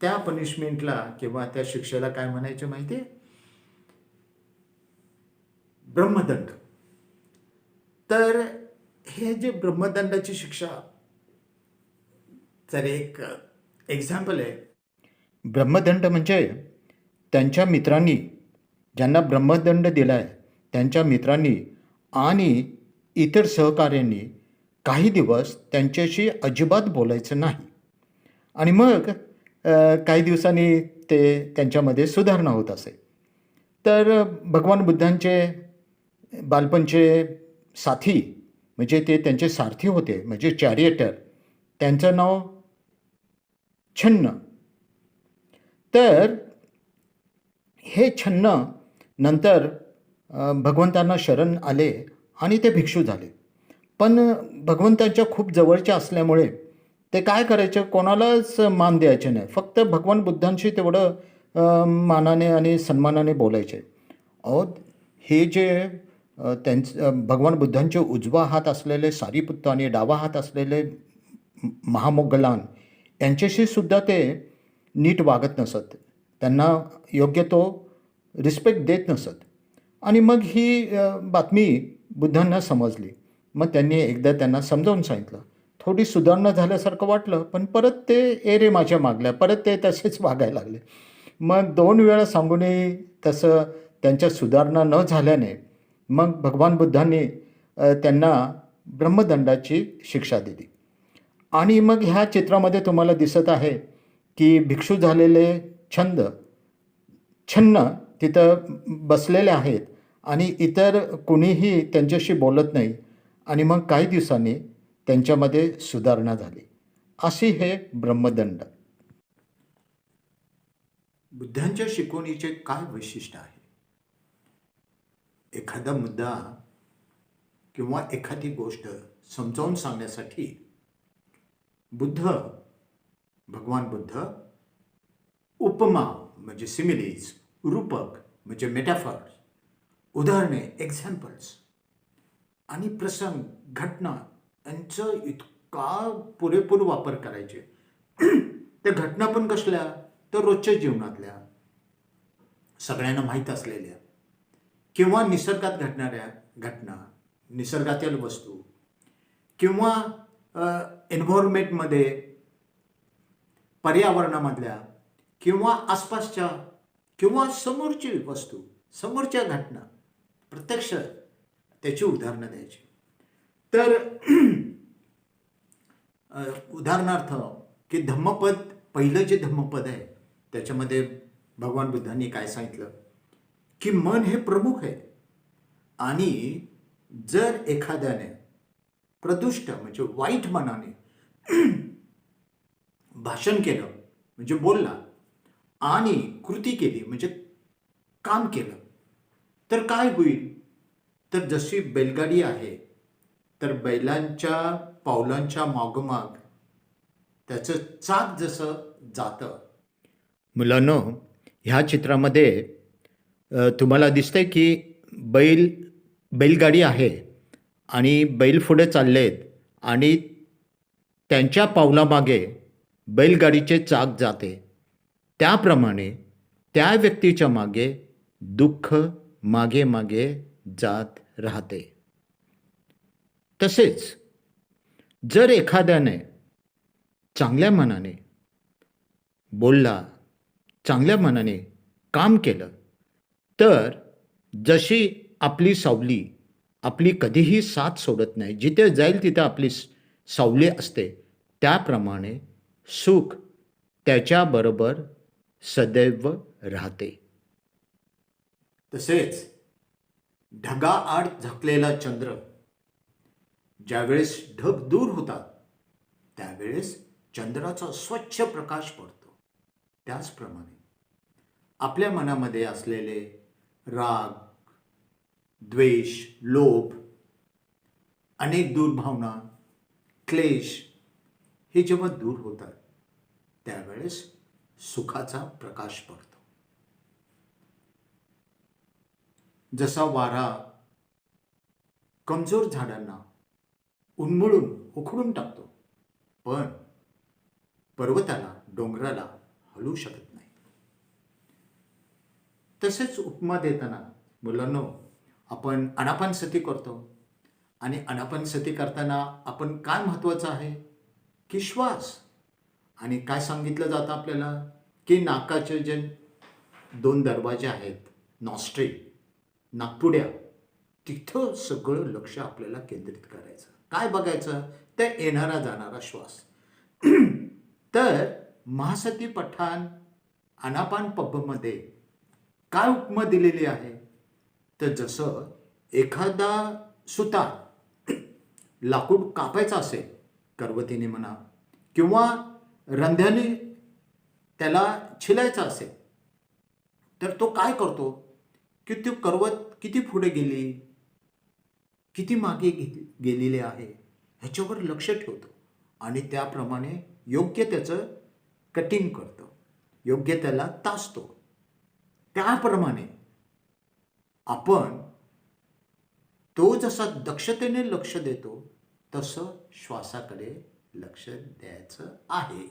त्या पनिशमेंटला किंवा त्या शिक्षेला काय म्हणायचे माहिती आहे? ब्रह्मदंड. तर हे जे ब्रह्मदंडाची शिक्षा, तर एक एक्झाम्पल आहे. ब्रह्मदंड म्हणजे त्यांच्या मित्रांनी, ज्यांना ब्रह्मदंड दिला आहे त्यांच्या मित्रांनी आणि इतर सहकाऱ्यांनी काही दिवस त्यांच्याशी अजिबात बोलायचं नाही, आणि मग काही दिवसांनी ते त्यांच्यामध्ये सुधारणा होत असे. तर भगवान बुद्धांचे बालपणचे साथी, म्हणजे ते त्यांचे सारथी होते, म्हणजे चॅरिएटर, त्यांचं नाव छन्न. तर हे छन्न नंतर भगवंतांना शरण आले आणि ते भिक्षू झाले. पण भगवंतांच्या खूप जवळचे असल्यामुळे ते काय करायचे, कोणालाच मान द्यायचे नाही, फक्त भगवान बुद्धांशी तेवढं मानाने आणि सन्मानाने बोलायचे. हे जे भगवान बुद्धांचे उजवा हात असलेले सारीपुत्त आणि डावा हात असलेले महामोगलान, यांच्याशी सुद्धा ते नीट वागत नसत, त्यांना योग्य तो रिस्पेक्ट देत नसत. आणि मग ही बातमी बुद्धांना समजली. मग त्यांनी एकदा त्यांना समजावून सांगितलं, थोडी सुधारणा झाल्यासारखं वाटलं, पण परत ते एरे माझ्या मागल्या, परत ते तसेच वागायला लागले. मग 2 वेळा सांगूनही तसं त्यांच्या सुधारणा न झाल्याने मग भगवान बुद्धांनी त्यांना ब्रह्मदंडाची शिक्षा दिली. आणि मग ह्या चित्रामध्ये तुम्हाला दिसत आहे की भिक्षू झालेले छन्न तिथं बसलेले आहेत आणि इतर कोणीही त्यांच्याशी बोलत नाही, आणि मग काही दिवसांनी त्यांच्यामध्ये सुधारणा झाली. अशी हे ब्रह्मदंड. बुद्धांच्या शिकवणीचे काय वैशिष्ट्य आहे? एखादा मुद्दा किंवा एखादी गोष्ट समजावून सांगण्यासाठी भगवान बुद्ध उपमा म्हणजे सिमिलीज, रूपक म्हणजे मेटाफर्स, उदाहरणे एक्झाम्पल्स आणि प्रसंग, घटना यांचं इतका पुरेपूर वापर करायचे. त्या घटना पण कसल्या, तर रोजच्या जीवनातल्या, सगळ्यांना माहीत असलेल्या, किंवा निसर्गात घडणाऱ्या घटना, निसर्गातील वस्तू, किंवा एन्व्हायरमेंटमध्ये, पर्यावरणामधल्या, किंवा आसपासच्या, किंवा समोरची वस्तू, समोरच्या घटना, प्रत्यक्ष त्याची उदाहरणं द्यायची. तर उदाहरणार्थ की धम्मपद, पहिलं जे धम्मपद आहे त्याच्यामध्ये भगवान बुद्धांनी काय सांगितलं की मन हे प्रमुख आहे, आणि जर एखाद्याने प्रदुष्ट म्हणजे वाईट मनाने भाषण केलं म्हणजे बोलला, आणि कृती केली म्हणजे काम केलं, तर काय होईल? तर जशी बैलगाडी आहे, तर बैलांच्या पावलांच्या मागोमाग त्याचं चाक जसं जातं. मुलांनो, ह्या चित्रामध्ये तुम्हाला दिसतंय की बैल बैलगाडी आहे आणि बैल पुढे चाललेत आणि त्यांच्या पावलामागे बैलगाडीचे चाक जाते. त्याप्रमाणे त्या व्यक्तीच्या मागे दुःख मागे मागे जात राहते. तसेच जर एखाद्याने चांगल्या मनाने बोलला, चांगल्या मनाने काम केलं, तर जशी आपली सावली आपली कधीही साथ सोडत नाही, जिथे जाईल तिथे आपली सावली असते, त्याप्रमाणे सुख त्याच्याबरोबर सदैव राहते. तसेच ढगाआड झाकलेला चंद्र ज्यावेळेस ढग दूर होतात त्यावेळेस चंद्राचा स्वच्छ प्रकाश पडतो. त्याचप्रमाणे आपल्या मनामध्ये असलेले राग, द्वेष, लोभ, अनेक दुर्भावना, क्लेश हे जेव्हा दूर होतात त्यावेळेस सुखाचा प्रकाश पडतो. जसा वारा कमजोर झाडांना उन्मळून उखडून टाकतो, पण पर्वताला, डोंगराला हलवू शकत नाही. तसेच उपमा देताना मुलांनो, आपण आनापानसती करतो आणि आनापानसती करताना आपण काय महत्त्वाचं आहे की श्वास. आणि काय सांगितलं जातं आपल्याला की नाकाचे जे 2 दरवाजे आहेत, नॉस्ट्रिल, नाकपुड्या, तिथं सगळं लक्ष आपल्याला केंद्रित करायचं. काय बघायचं? ते येणारा जाणारा श्वास. तर महासती पठाण आनापान पद्धतीमध्ये काय उपमा दिलेली आहे? तर जसं एखादा सुतार लाकूड कापायचा असेल, करवतीने म्हणा किंवा रंध्याने त्याला छिलायचा असेल, तर तो काय करतो की तो करवत किती पुढे गेली, किती मागे गेलेले आहे ह्याच्यावर लक्ष ठेवतो आणि त्याप्रमाणे योग्य त्याचं कटिंग करतो, योग्य त्याला तासतो. त्याप्रमाणे आपण तो जसा दक्षतेने लक्ष देतो तसं श्वासाकडे लक्ष द्यायचं आहे.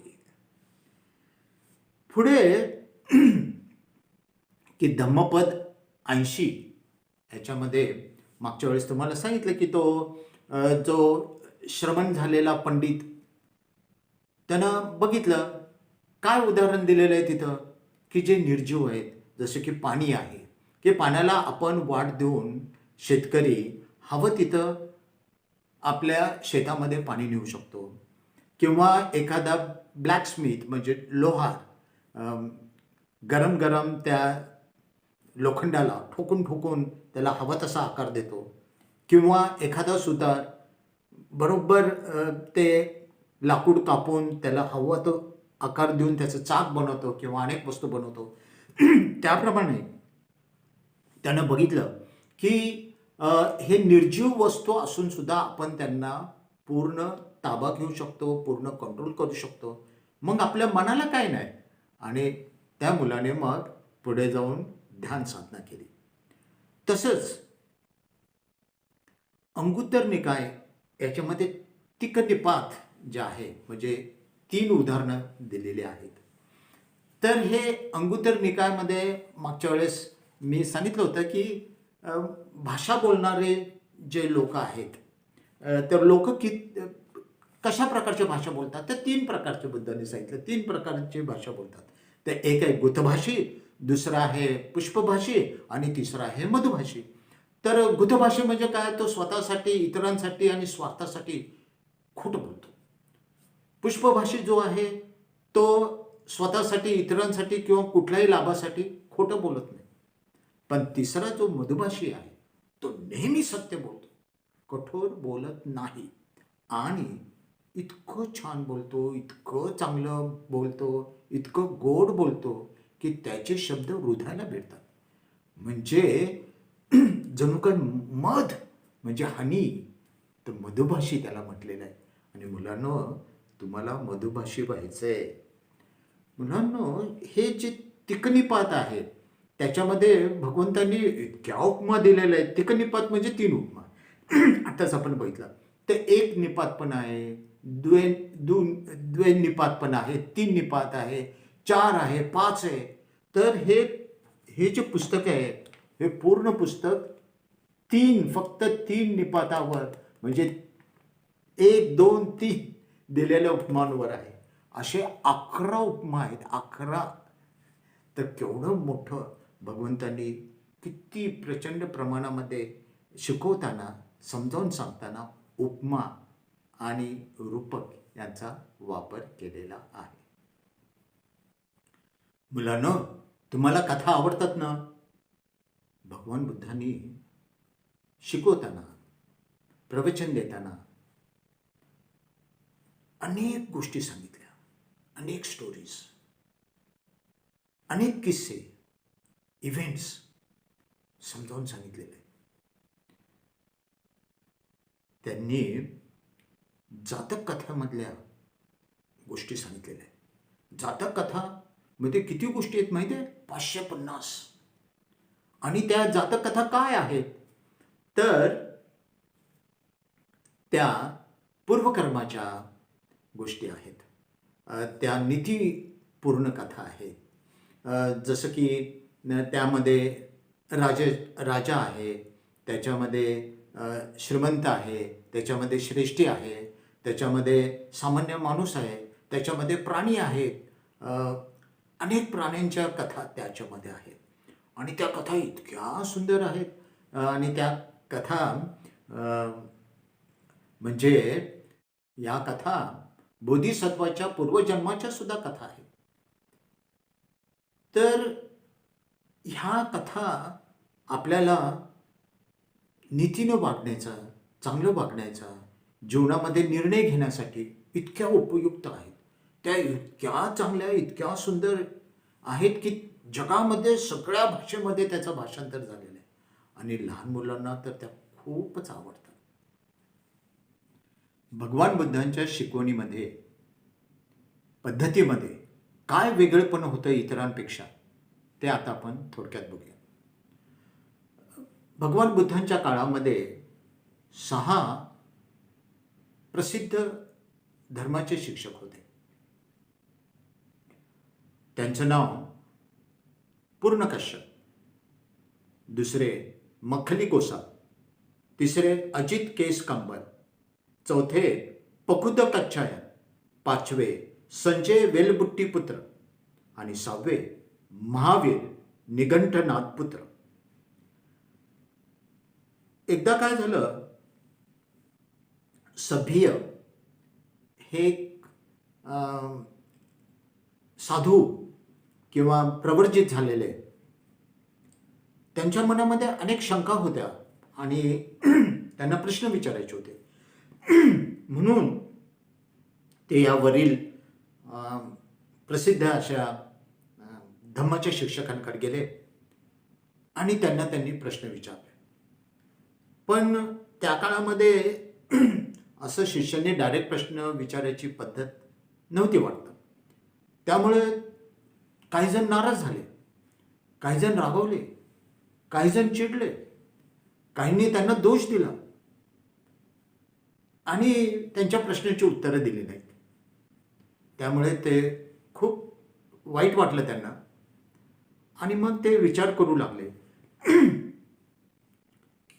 पुढे की धम्मपद 80 ह्याच्यामध्ये मागच्या वेळेस तुम्हाला सांगितलं की तो जो श्रमण झालेला पंडित त्यानं बघितलं, काय उदाहरण दिलेलं आहे तिथं की जे निर्जीव आहेत, जसं की पाणी आहे, की पाण्याला आपण वाट देऊन शेतकरी हवं तिथं आपल्या शेतामध्ये पाणी नेऊ शकतो. किंवा एखादा ब्लॅकस्मिथ म्हणजे लोहार गरम गरम त्या लोखंडाला ठोकून ठोकून त्याला हवा तसा आकार देतो. किंवा एखादा सुतार बरोबर ते लाकूड कापून त्याला हवा तो आकार देऊन त्याचं चाक बनवतो किंवा अनेक वस्तू बनवतो. त्याप्रमाणे त्यानं बघितलं की हे निर्जीव वस्तू असून सुद्धा आपण त्यांना पूर्ण ताबा घेऊ शकतो, पूर्ण कंट्रोल करू शकतो. मग आपल्या मनाला काय नाही. आणि त्या मुलाने मग पुढे जाऊन ध्यान साधना केली. तसंच अंगुत्तर निकाय याच्यामध्ये तिकनिपात जे आहे, म्हणजे 3 उदाहरणं दिलेली आहेत. तर हे अंगुत्तर निकायमध्ये मागच्या वेळेस मी सांगितलं होतं की भाषा बोलणारे जे लोक आहेत, तर लोक कशा प्रकारची भाषा बोलतात? तर 3 प्रकारच्या बुद्धांनी सांगितलं. 3 प्रकारची भाषा बोलतात. तर एक आहे गुथभाषी, दुसरा आहे पुष्पभाषी आणि तिसरा आहे मधुभाषी. तर गुथभाषी म्हणजे काय? तो स्वतःसाठी, इतरांसाठी आणि स्वार्थासाठी खोटं बोलतो. पुष्पभाषी जो आहे तो स्वतःसाठी, इतरांसाठी किंवा कुठल्याही लाभासाठी खोटं बोलत नाही. पण तिसरा जो मधुभाषी आहे तो नेहमी सत्य बोलतो, कठोर बोलत नाही आणि इतकं छान बोलतो, इतकं चांगलं बोलतो, इतकं गोड बोलतो की त्याचे शब्द हृदयाला भेटतात. म्हणजे जणू काय मध म्हणजे हनी, तर मधुभाषी त्याला म्हटलेलं आहे. आणि मुलांनो, तुम्हाला मधुभाषी व्हायचंय. मुलांनो, हे जे तिकनिपात आहेत त्याच्यामध्ये भगवंतांनी इतक्या उपमा दिलेल्या आहेत. तिकनिपात म्हणजे 3 उपमा. आताच आपण बघितलं. तर एक निपात पण आहे, द्वे निपात पण आहे, 3 निपात आहे, 4 आहे, 5 आहे. तर हे जे पुस्तक आहे, हे पूर्ण पुस्तक फक्त 3 निपातावर म्हणजे 1, 2, 3 दिलेल्या उपमांवर आहे. असे 11 उपमा आहेत, 11. तर केवढं मोठं भगवंतांनी किती प्रचंड प्रमाणामध्ये शिकवताना, समजावून सांगताना उपमा आणि रूपक यांचा वापर केलेला आहे. मुलांनो, तुम्हाला कथा आवडतात ना? भगवान बुद्धांनी शिकवताना, प्रवचन देताना अनेक गोष्टी सांगितल्या, अनेक स्टोरीज, अनेक किस्से, इव्हेंट्स समजावून सांगितलेले. त्यांनी जातक कथामधल्या गोष्टी सांगितलेल्या आहेत. जातक कथामध्ये किती गोष्टी आहेत माहिती आहे? 550. आणि त्या जातक कथा काय आहेत? तर त्या पूर्वकर्माच्या गोष्टी आहेत, त्या नीतीपूर्ण कथा आहेत. जसं की त्यामध्ये राजा आहे, त्याच्यामध्ये श्रीमंत आहे, त्याच्यामध्ये श्रेष्ठी आहे, त्याच्यामध्ये सामान्य माणूस आहे, त्याच्यामध्ये प्राणी आहेत. अनेक प्राण्यांच्या कथा त्याच्यामध्ये आहेत. आणि त्या कथा इतक्या सुंदर आहेत. आणि त्या कथा म्हणजे या कथा बोधिसत्वाच्या पूर्वजन्माच्या सुद्धा कथा आहेत. तर ह्या कथा आपल्याला नीतीनं वागण्याचा, चांगलं वागण्याचा, जीवनामध्ये निर्णय घेण्यासाठी इतक्या उपयुक्त आहेत. त्या इतक्या चांगल्या, इतक्या सुंदर आहेत की जगामध्ये सगळ्या भाषेमध्ये त्याचं भाषांतर झालेलं आहे. आणि लहान मुलांना तर त्या खूपच आवडतात. भगवान बुद्धांच्या शिकवणीमध्ये, पद्धतीमध्ये काय वेगळेपण होतं इतरांपेक्षा, ते आता आपण थोडक्यात बघूया. भगवान बुद्धांच्या काळामध्ये 6 प्रसिद्ध धर्माचे शिक्षक होते. त्यांचं नाव पूर्णकश्यप, दुसरे मखली गोसा, तिसरे अजित केस कंबल, चौथे पकुद कच्छायन, 5वे संजय वेलबुट्टी पुत्र आणि 6वे महावीर निगंठनाथ पुत्र. एकदा काय झालं, सभ्य हे साधू किंवा प्रवर्जित झालेले, त्यांच्या मनामध्ये अनेक शंका होत्या आणि त्यांना प्रश्न विचारायचे होते. म्हणून ते यावरील प्रसिद्ध अशा धम्माच्या शिक्षकांकडे गेले आणि त्यांनी प्रश्न विचारले. पण त्या काळामध्ये असं शिष्याने डायरेक्ट प्रश्न विचारायची पद्धत नव्हती वाटतं. त्यामुळे काही जण नाराज झाले, काही जण रागावले, काही जण चिडले, काहींनी त्यांना दोष दिला आणि त्यांच्या प्रश्नाची उत्तरं दिली नाहीत. त्यामुळे ते खूप वाईट वाटलं त्यांना. आणि मग ते विचार करू लागले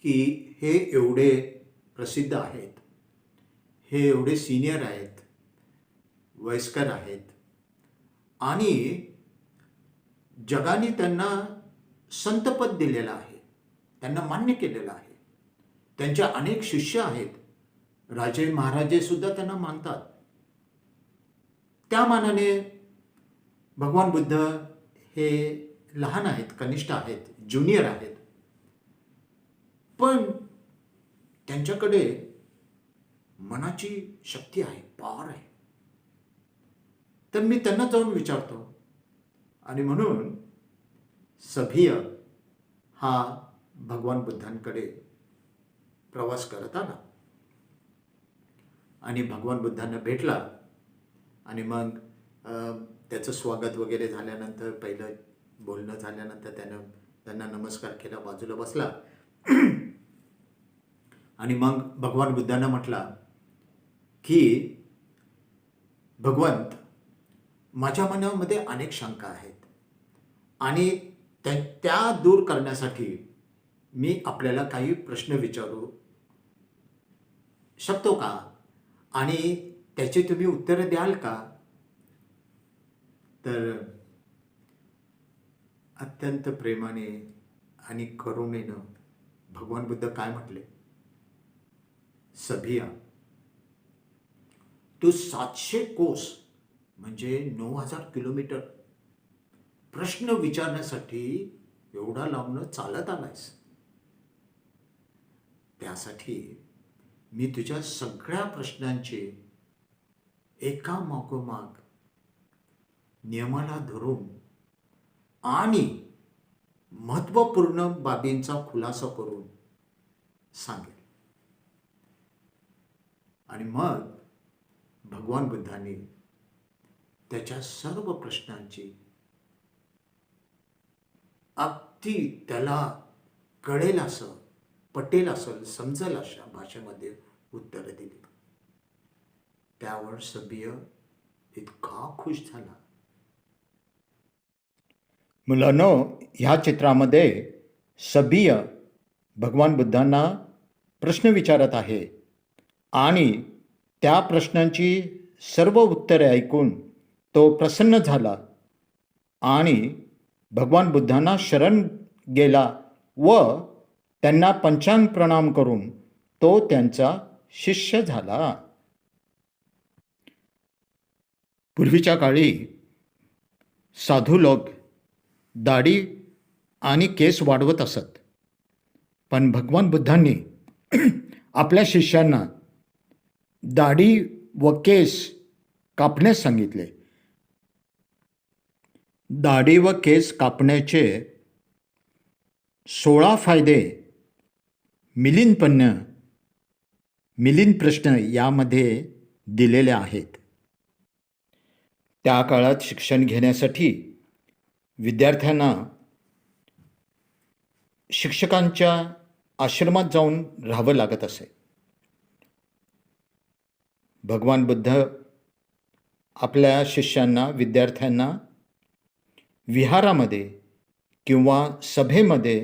की हे एवढे प्रसिद्ध आहेत, हे एवढे सिनियर आहेत, वयस्कर आहेत आणि जगाने त्यांना संतपद दिलेलं आहे, त्यांना मान्य केलेलं आहे. त्यांचे अनेक शिष्य आहेत, राजे महाराजे सुद्धा त्यांना मानतात. त्या मानाने भगवान बुद्ध हे लहान आहेत, कनिष्ठ आहेत, ज्युनियर आहेत. पण त्यांच्याकडे मनाची शक्ती आहे, पॉवर आहे. तर मी त्यांना जाऊन विचारतो. आणि म्हणून सभ्य हा भगवान बुद्धांकडे प्रवास करत आला आणि भगवान बुद्धांना भेटला आणि मग त्याचं स्वागत वगैरे झाल्यानंतर, पहिलं बोलणं झाल्यानंतर त्यांना नमस्कार केला, बाजूला बसला आणि मग भगवान बुद्धांना म्हटला की भगवंत, माझ्या मनामध्ये अनेक शंका आहेत आणि त्या दूर करण्यासाठी मी आपल्याला काही प्रश्न विचारू शकतो का आणि त्याची तुम्ही उत्तरं द्याल का? तर अत्यंत प्रेमाने आणि करुणेनं भगवान बुद्ध काय म्हटले, सभिया, तू 700 कोस म्हणजे 9000 किलोमीटर प्रश्न विचारण्यासाठी एवढा लांबनं चालत आलायस. त्यासाठी मी तुझ्या सगळ्या प्रश्नांचे एका मागोमाग नियमाला धरून आणि महत्त्वपूर्ण बाबींचा खुलासा करून सांगेल. आणि मग भगवान बुद्धांनी त्याच्या सर्व प्रश्नांची अगदी त्याला कळेल असं, पटेल असं, समजेल अशा भाषेमध्ये उत्तरं दिली. त्यावर सभ्य इतका खुश झाला. मुलांनो, ह्या चित्रामध्ये सभ्य भगवान बुद्धांना प्रश्न विचारत आहे आणि त्या प्रश्नांची सर्व उत्तरे ऐकून तो प्रसन्न झाला आणि भगवान बुद्धांना शरण गेला व त्यांना पंचांग प्रणाम करून तो त्यांचा शिष्य झाला. पूर्वीच्या काळी साधू लोक दाढी आणि केस वाढवत असत, पण भगवान बुद्धांनी आपल्या शिष्यांना दाढी व केस कापण्यास सांगितले. दाढी व केस कापण्याचे 16 फायदे मिलिंद प्रश्न यामध्ये दिलेले आहेत. त्या काळात शिक्षण घेण्यासाठी विद्यार्थ्यांना शिक्षकांच्या आश्रमात जाऊन राहावं लागत असे. भगवान बुद्ध आपल्या शिष्यांना, विद्यार्थ्यांना विहारामध्ये किंवा सभेमध्ये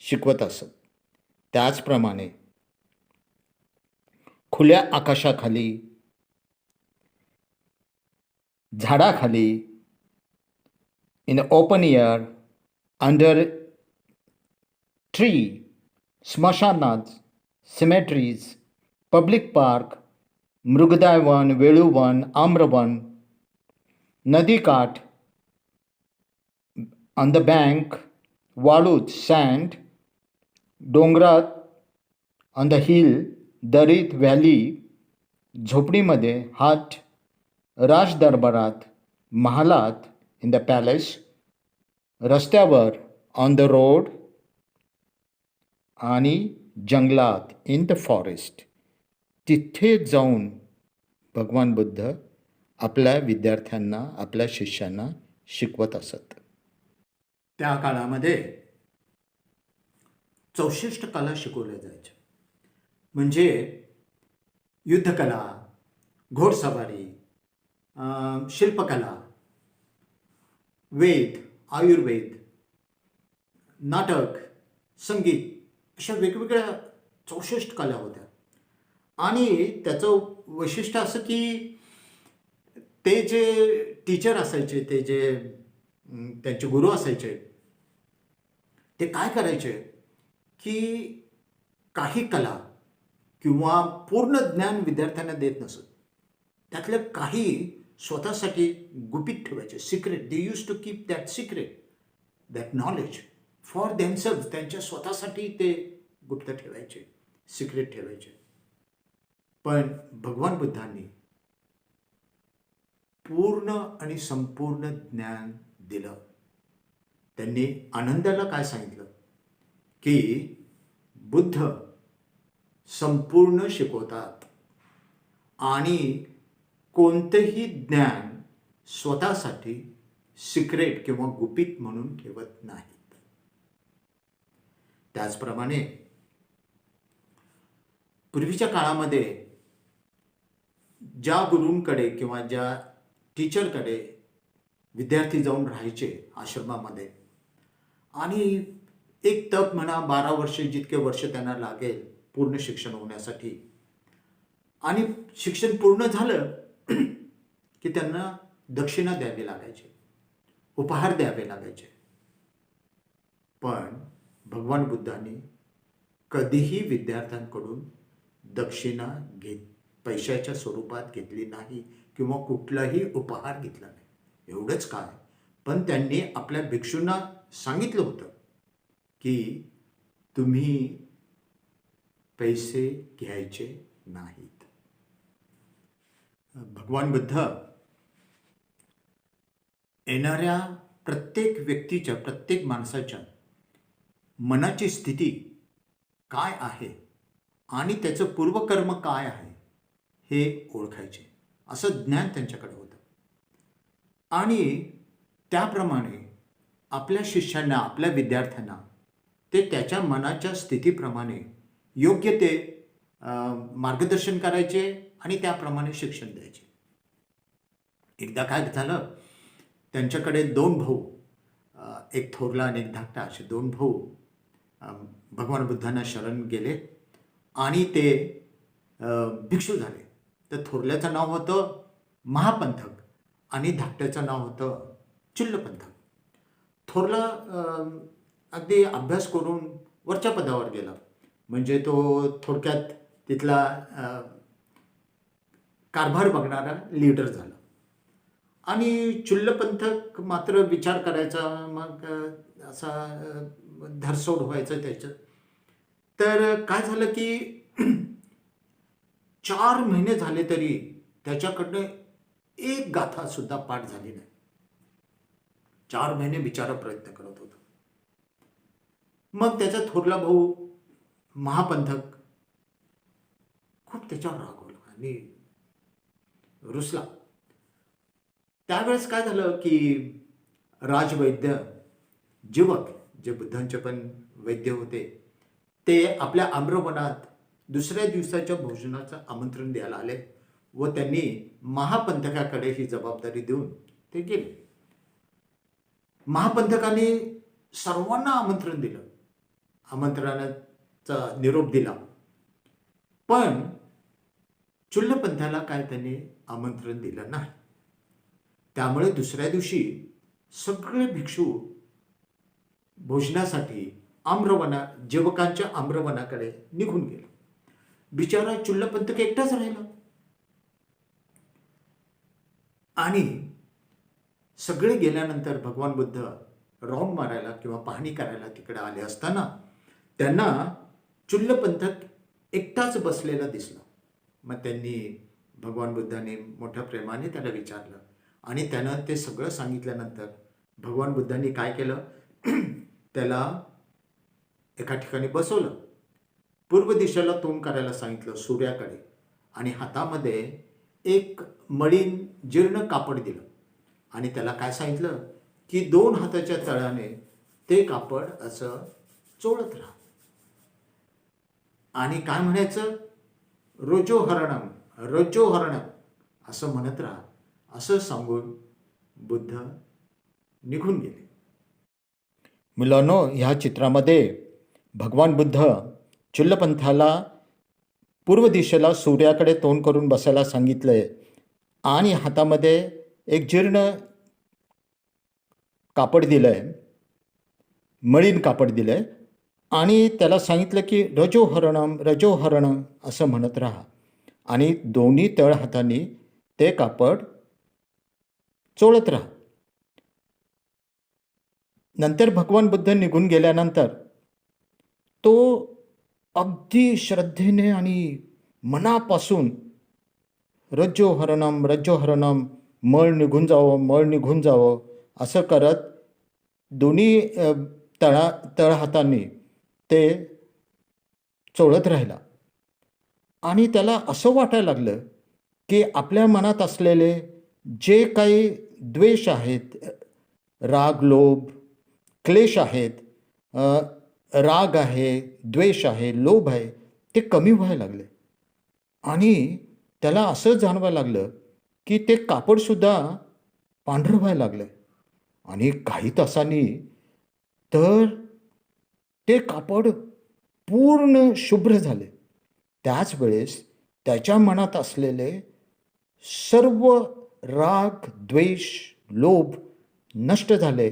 शिकवत असत. त्याचप्रमाणे खुल्या आकाशाखाली, झाडाखाली, in open air, under tree, स्मशानात, सिमेट्रीज, पब्लिक पार्क, मृगदाय वन, वेळूवन, आम्रवन, नदीकाठ, ऑन द बँक, वाळूत, सँड, डोंगरात, ऑन द हिल, दरीत, व्हॅली, झोपडीमध्ये, हाट, राजदरबारात, महालात, इन द पॅलेस, रस्त्यावर, ऑन द रोड आणि जंगलात, इन द फॉरेस्ट, तिथे जाऊन भगवान बुद्ध आपल्या विद्यार्थ्यांना, आपल्या शिष्यांना शिकवत असत. त्या काळामध्ये 64 कला शिकवल्या जायच्या, म्हणजे युद्धकला, घोडसवारी, शिल्पकला, वेद, आयुर्वेद, नाटक, संगीत, अशा वेगवेगळ्या 64 कला होत्या. आणि त्याचं वैशिष्ट्य असं की ते जे टीचर असायचे, ते जे त्यांचे गुरु असायचे, ते काय करायचे की काही कला किंवा पूर्ण ज्ञान विद्यार्थ्यांना देत नसत. त्यातले काही स्वतःसाठी गुपित ठेवायचे, secret. They use to keep that secret, that knowledge for themselves. त्यांच्या स्वतःसाठी ते गुप्त ठेवायचे, सिक्रेट ठेवायचे. पण भगवान बुद्धांनी पूर्ण आणि संपूर्ण ज्ञान दिलं. त्यांनी आनंदाला काय सांगितलं की बुद्ध संपूर्ण शिकवतात आणि कोणतेही ज्ञान स्वतःसाठी सिक्रेट किंवा गुपित म्हणून ठेवत नाहीत. त्याचप्रमाणे पूर्वीच्या काळामध्ये ज्या गुरूंकडे किंवा ज्या टीचरकडे विद्यार्थी जाऊन राहायचे आश्रमामध्ये आणि एक तप म्हणा 12 वर्षे जितके वर्ष त्यांना लागेल पूर्ण शिक्षण होण्यासाठी, आणि शिक्षण पूर्ण झालं की त्यांना दक्षिणा द्यावी लागायची, उपहार द्यावे लागायचे. पण भगवान बुद्धांनी कधीही विद्यार्थ्यांकडून दक्षिणा पैशाच्या स्वरूपात घेतली नाही किंवा कुठलाही उपहार घेतला नाही. एवढंच काय, पण त्यांनी आपल्या भिक्षूंना सांगितलं होतं की तुम्ही पैसे घ्यायचे नाहीत. भगवान बुद्ध येणाऱ्या प्रत्येक व्यक्तीच्या, प्रत्येक माणसाच्या मनाची स्थिती काय आहे आणि त्याचं पूर्वकर्म काय आहे हे ओळखायचे, असं ज्ञान त्यांच्याकडे होतं. आणि त्याप्रमाणे आपल्या शिष्यांना, आपल्या विद्यार्थ्यांना ते त्याच्या मनाच्या स्थितीप्रमाणे योग्य ते मार्गदर्शन करायचे आणि त्याप्रमाणे शिक्षण द्यायचे. एकदा काय झालं, त्यांच्याकडे 2 भाऊ, एक थोरला आणि एक धाकटा, असे 2 भाऊ भगवान बुद्धांना शरण गेले आणि ते भिक्षू झाले. तर थोरल्याचं नाव होतं महापंथक आणि धाकट्याचं नाव होतं चुल्लपंथक. थोरला अगदी अभ्यास करून वरच्या पदावर गेला, म्हणजे तो थोडक्यात तिथला कारभार बघणारा लीडर झाला. आणि चुल्लपंथक मात्र विचार करायचा, मग असा धरसोड व्हायचं त्याचं. तर काय झालं की 4 महिने झाले तरी त्याच्याकडनं एक गाथा सुद्धा पाठ झाली नाही. 4 महिने बिचारा प्रयत्न करत होता. मग त्याचा थोरला भाऊ महापंथक खूप त्याच्यावर रागवला आणि रुसला. त्यावेळेस काय झालं की राजवैद्य जीवक, जे बुद्धांचे पण वैद्य होते, ते आपल्या आम्रवनात दुसऱ्या दिवसाच्या भोजनाचं आमंत्रण द्यायला आले व त्यांनी महापंथकाकडे ही जबाबदारी देऊन ते गेले. महापंथकाने सर्वांना आमंत्रण दिलं, आमंत्रणाचा निरोप दिला, पण चुल्लपंथाला काय त्यांनी आमंत्रण दिलं नाही. त्यामुळे दुसऱ्या दिवशी सगळे भिक्षू भोजनासाठी जेवकांच्या आम्रवनाकडे निघून गेले. बिचारा चुल्लपंथक एकटाच राहिला. आणि सगळे गेल्यानंतर भगवान बुद्ध राऊंड मारायला किंवा पाहणी करायला तिकडे आले असताना त्यांना चुल्लपंथक एकटाच बसलेला दिसला. मग त्यांनी, भगवान बुद्धांनी मोठ्या प्रेमाने त्याला विचारलं आणि त्यानं ते सगळं सांगितल्यानंतर भगवान बुद्धांनी काय केलं, त्याला एका ठिकाणी बसवलं, पूर्व दिशेला तोंड करायला सांगितलं सूर्याकडे, आणि हातामध्ये एक मळीन जीर्ण कापड दिलं आणि त्याला काय सांगितलं की 2 हाताच्या तळाने ते कापड असं चोळत राहा आणि काय म्हणायचं, रोजो हरणम असं म्हणत राहा, असं सांगून बुद्ध निघून गेले. मुलांनो, ह्या चित्रामध्ये भगवान बुद्ध चुल्लपंथाला पूर्व दिशेला सूर्याकडे तोंड करून बसायला सांगितलंय आणि हातामध्ये एक जीर्ण कापड दिलंय, मळीन कापड दिलंय आणि त्याला सांगितलं की रजो हरणम असं म्हणत राहा आणि दोन्ही तळ हातांनी ते कापड चोळत राहा. नंतर भगवान बुद्ध निघून गेल्यानंतर तो अगदी श्रद्धेने आणि मनापासून रज्जो हरणम, मळ निघून जावं असं करत दोन्ही तळ हातांनी ते चोळत राहिला आणि त्याला असं वाटायला लागलं की आपल्या मनात असलेले जे काही द्वेष आहेत, राग, लोभ, क्लेश आहेत, राग आहे, द्वेष आहे, लोभ आहे, ते कमी व्हायला लागले. आणि त्याला असं जाणवायला लागलं की ते कापडसुद्धा पांढरं व्हायला लागलं. आणि काही तासांनी तर ते कापड पूर्ण शुभ्र झाले. त्याच वेळेस त्याच्या मनात असलेले सर्व राग, द्वेष, लोभ नष्ट झाले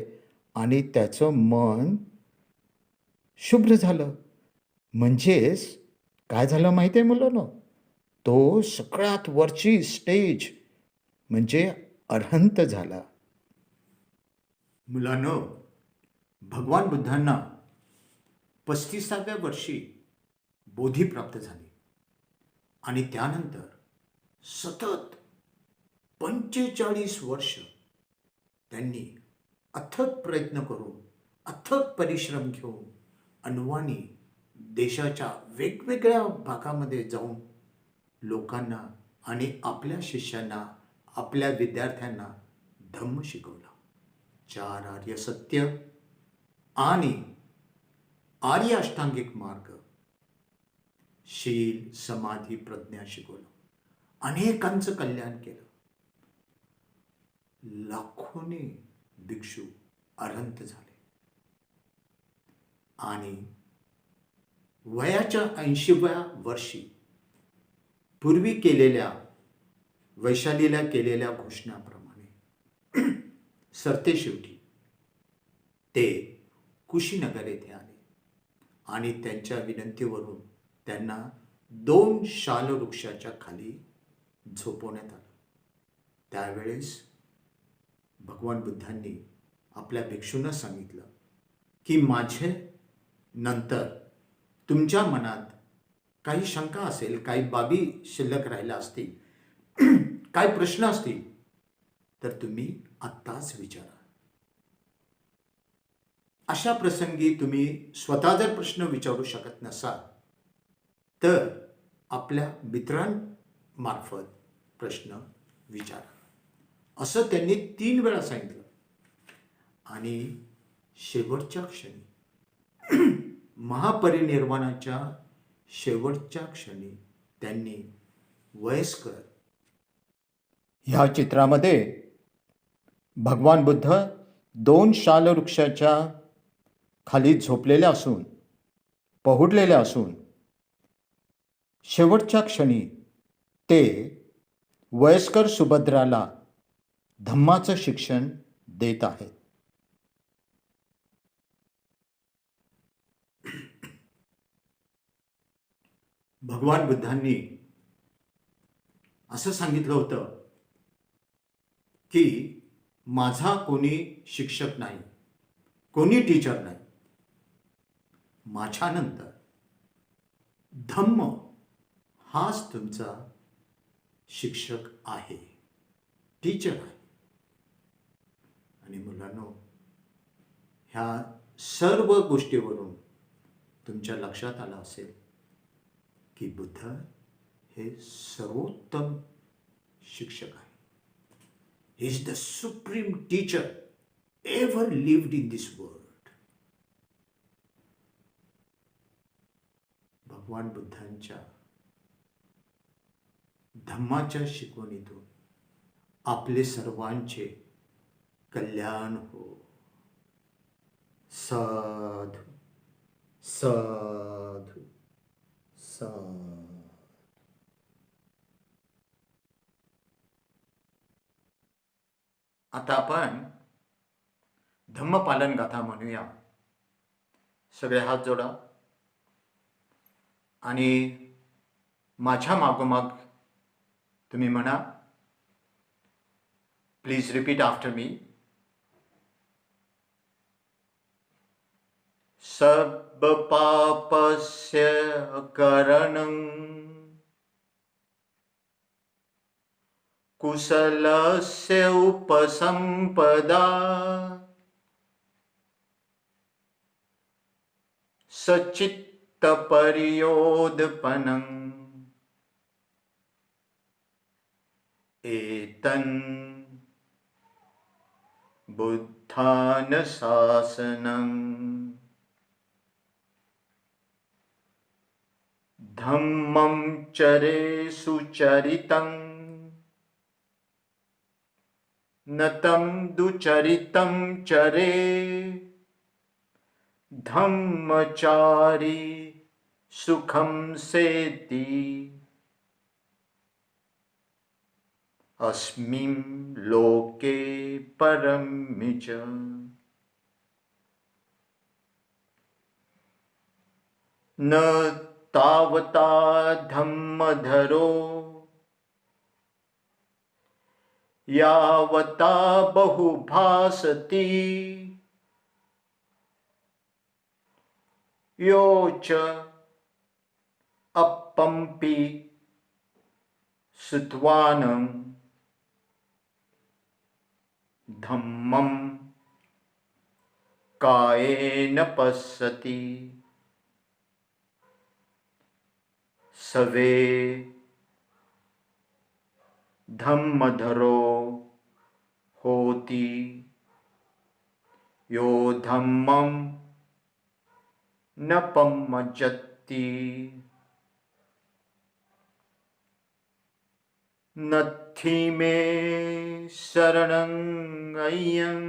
आणि त्याचं मन शुभ्र झालं. म्हणजेच काय झालं माहिती आहे मुलांनो? तो सगळ्यात वरची स्टेज म्हणजे अरहंत झाला. मुलांनो, भगवान बुद्धांना 35व्या वर्षी बोधी प्राप्त झाली आणि त्यानंतर सतत 45 वर्ष त्यांनी अथक प्रयत्न करून, अथक परिश्रम घेऊन अनवाणी देशाच्या वेगवेगळ्या भागामध्ये जाऊन लोकांना आणि आपल्या शिष्यांना, आपल्या विद्यार्थ्यांना धम्म शिकवला. 4 आर्य सत्य आणि आर्य अष्टांगिक मार्ग, शील, समाधी, प्रज्ञा शिकवलं. अनेकांचं कल्याण केलं. लाखोनी भिक्षू अरहंत झाले आणि वयाच्या 80व्या वर्षी पूर्वी केलेल्या, वैशालीला केलेल्या घोषणाप्रमाणे सरतेशेवटी ते कुशीनगर येथे आले आणि त्यांच्या विनंतीवरून त्यांना 2 शाल वृक्षाच्या खाली झोपवण्यात आलं. त्यावेळेस भगवान बुद्धांनी आपल्या भिक्षूंना सांगितलं की माझे नंतर तुमच्या मनात काही शंका असेल, काही बाबी शिल्लक राहिल्या असतील, काही प्रश्न असतील तर तुम्ही आत्ताच विचारा. अशा प्रसंगी तुम्ही स्वतः जर प्रश्न विचारू शकत नसाल तर आपल्या मित्रांमार्फत प्रश्न विचारा, असं त्यांनी 3 वेळा सांगितलं. आणि शेवटच्या क्षणी, महापरिनिर्वाणाच्या शेवटच्या क्षणी त्यांनी वयस्कर, ह्या चित्रामध्ये भगवान बुद्ध 2 शाल वृक्षाच्या खाली झोपलेले असून, पहुडलेले असून, शेवटच्या क्षणी ते वयस्कर सुभद्राला धम्माचं शिक्षण देत आहेत. भगवान बुद्धांनी असं सांगितलं होतं की माझा कोणी शिक्षक नाही, कोणी टीचर नाही. माझ्यानंतर धम्म हाच तुमचा शिक्षक आहे, टीचर आहे. आणि मुलांनो, ह्या सर्व गोष्टीवरून तुमच्या लक्षात आलं असेल की बुद्ध हे सर्वोत्तम शिक्षक आहे. He is the supreme teacher ever lived in this world. भगवान बुद्धांच्या धम्माच्या शिकवणीतून आपले सर्वांचे कल्याण हो. साधु साधु साधु. आता आपण धम्मपालन गाथा म्हणूया. सगळे हात जोडा आणि माझ्या मागोमाग तुम्ही म्हणा. Please repeat after me. सब पापस्य करणं कुशलस्य उपसंपदा सचित्तपर्योदपनम् एतन् बुद्धानुशासनम् धम्मं चरे सुचरितं न तं दुचरितं चरे धम्मचारी सुखं सेति अस्मिन् लोके परमि च। न तावता धम्मधरो यावता बहुभासति यो च अपम्पि श्रुत्वानं धम्मं कायेन पश्यति सवे धम्मधरो होति यो धम्मं न पमज्जति। नत्थि मे शरणं अय्यं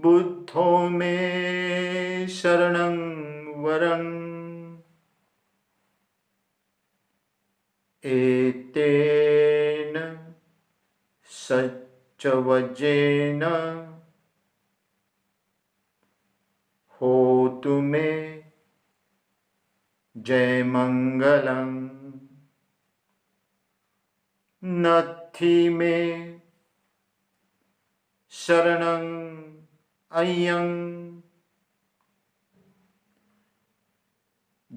बुद्धो मे शरणं वरम् एतेन सच्चवजेन होतु मे जयमङ्गलम्। नत्थि मे शरणं अय्यं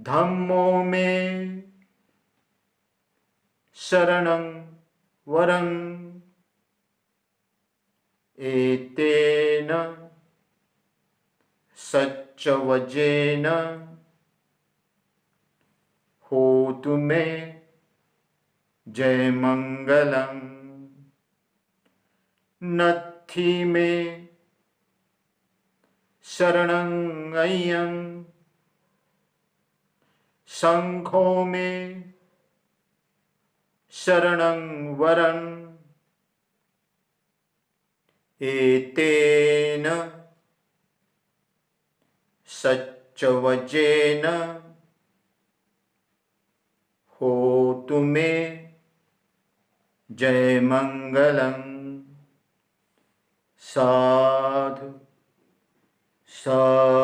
धम्मो मे शरणं वरम् एतेन सच्चवजेन होतु मे जयमङ्गलम्। नत्थि मे शरणं अय्यं संघो मे शरणं वरम् एतेन सच्चवजेन होतु मे जयमङ्गलम्। साधु साधु।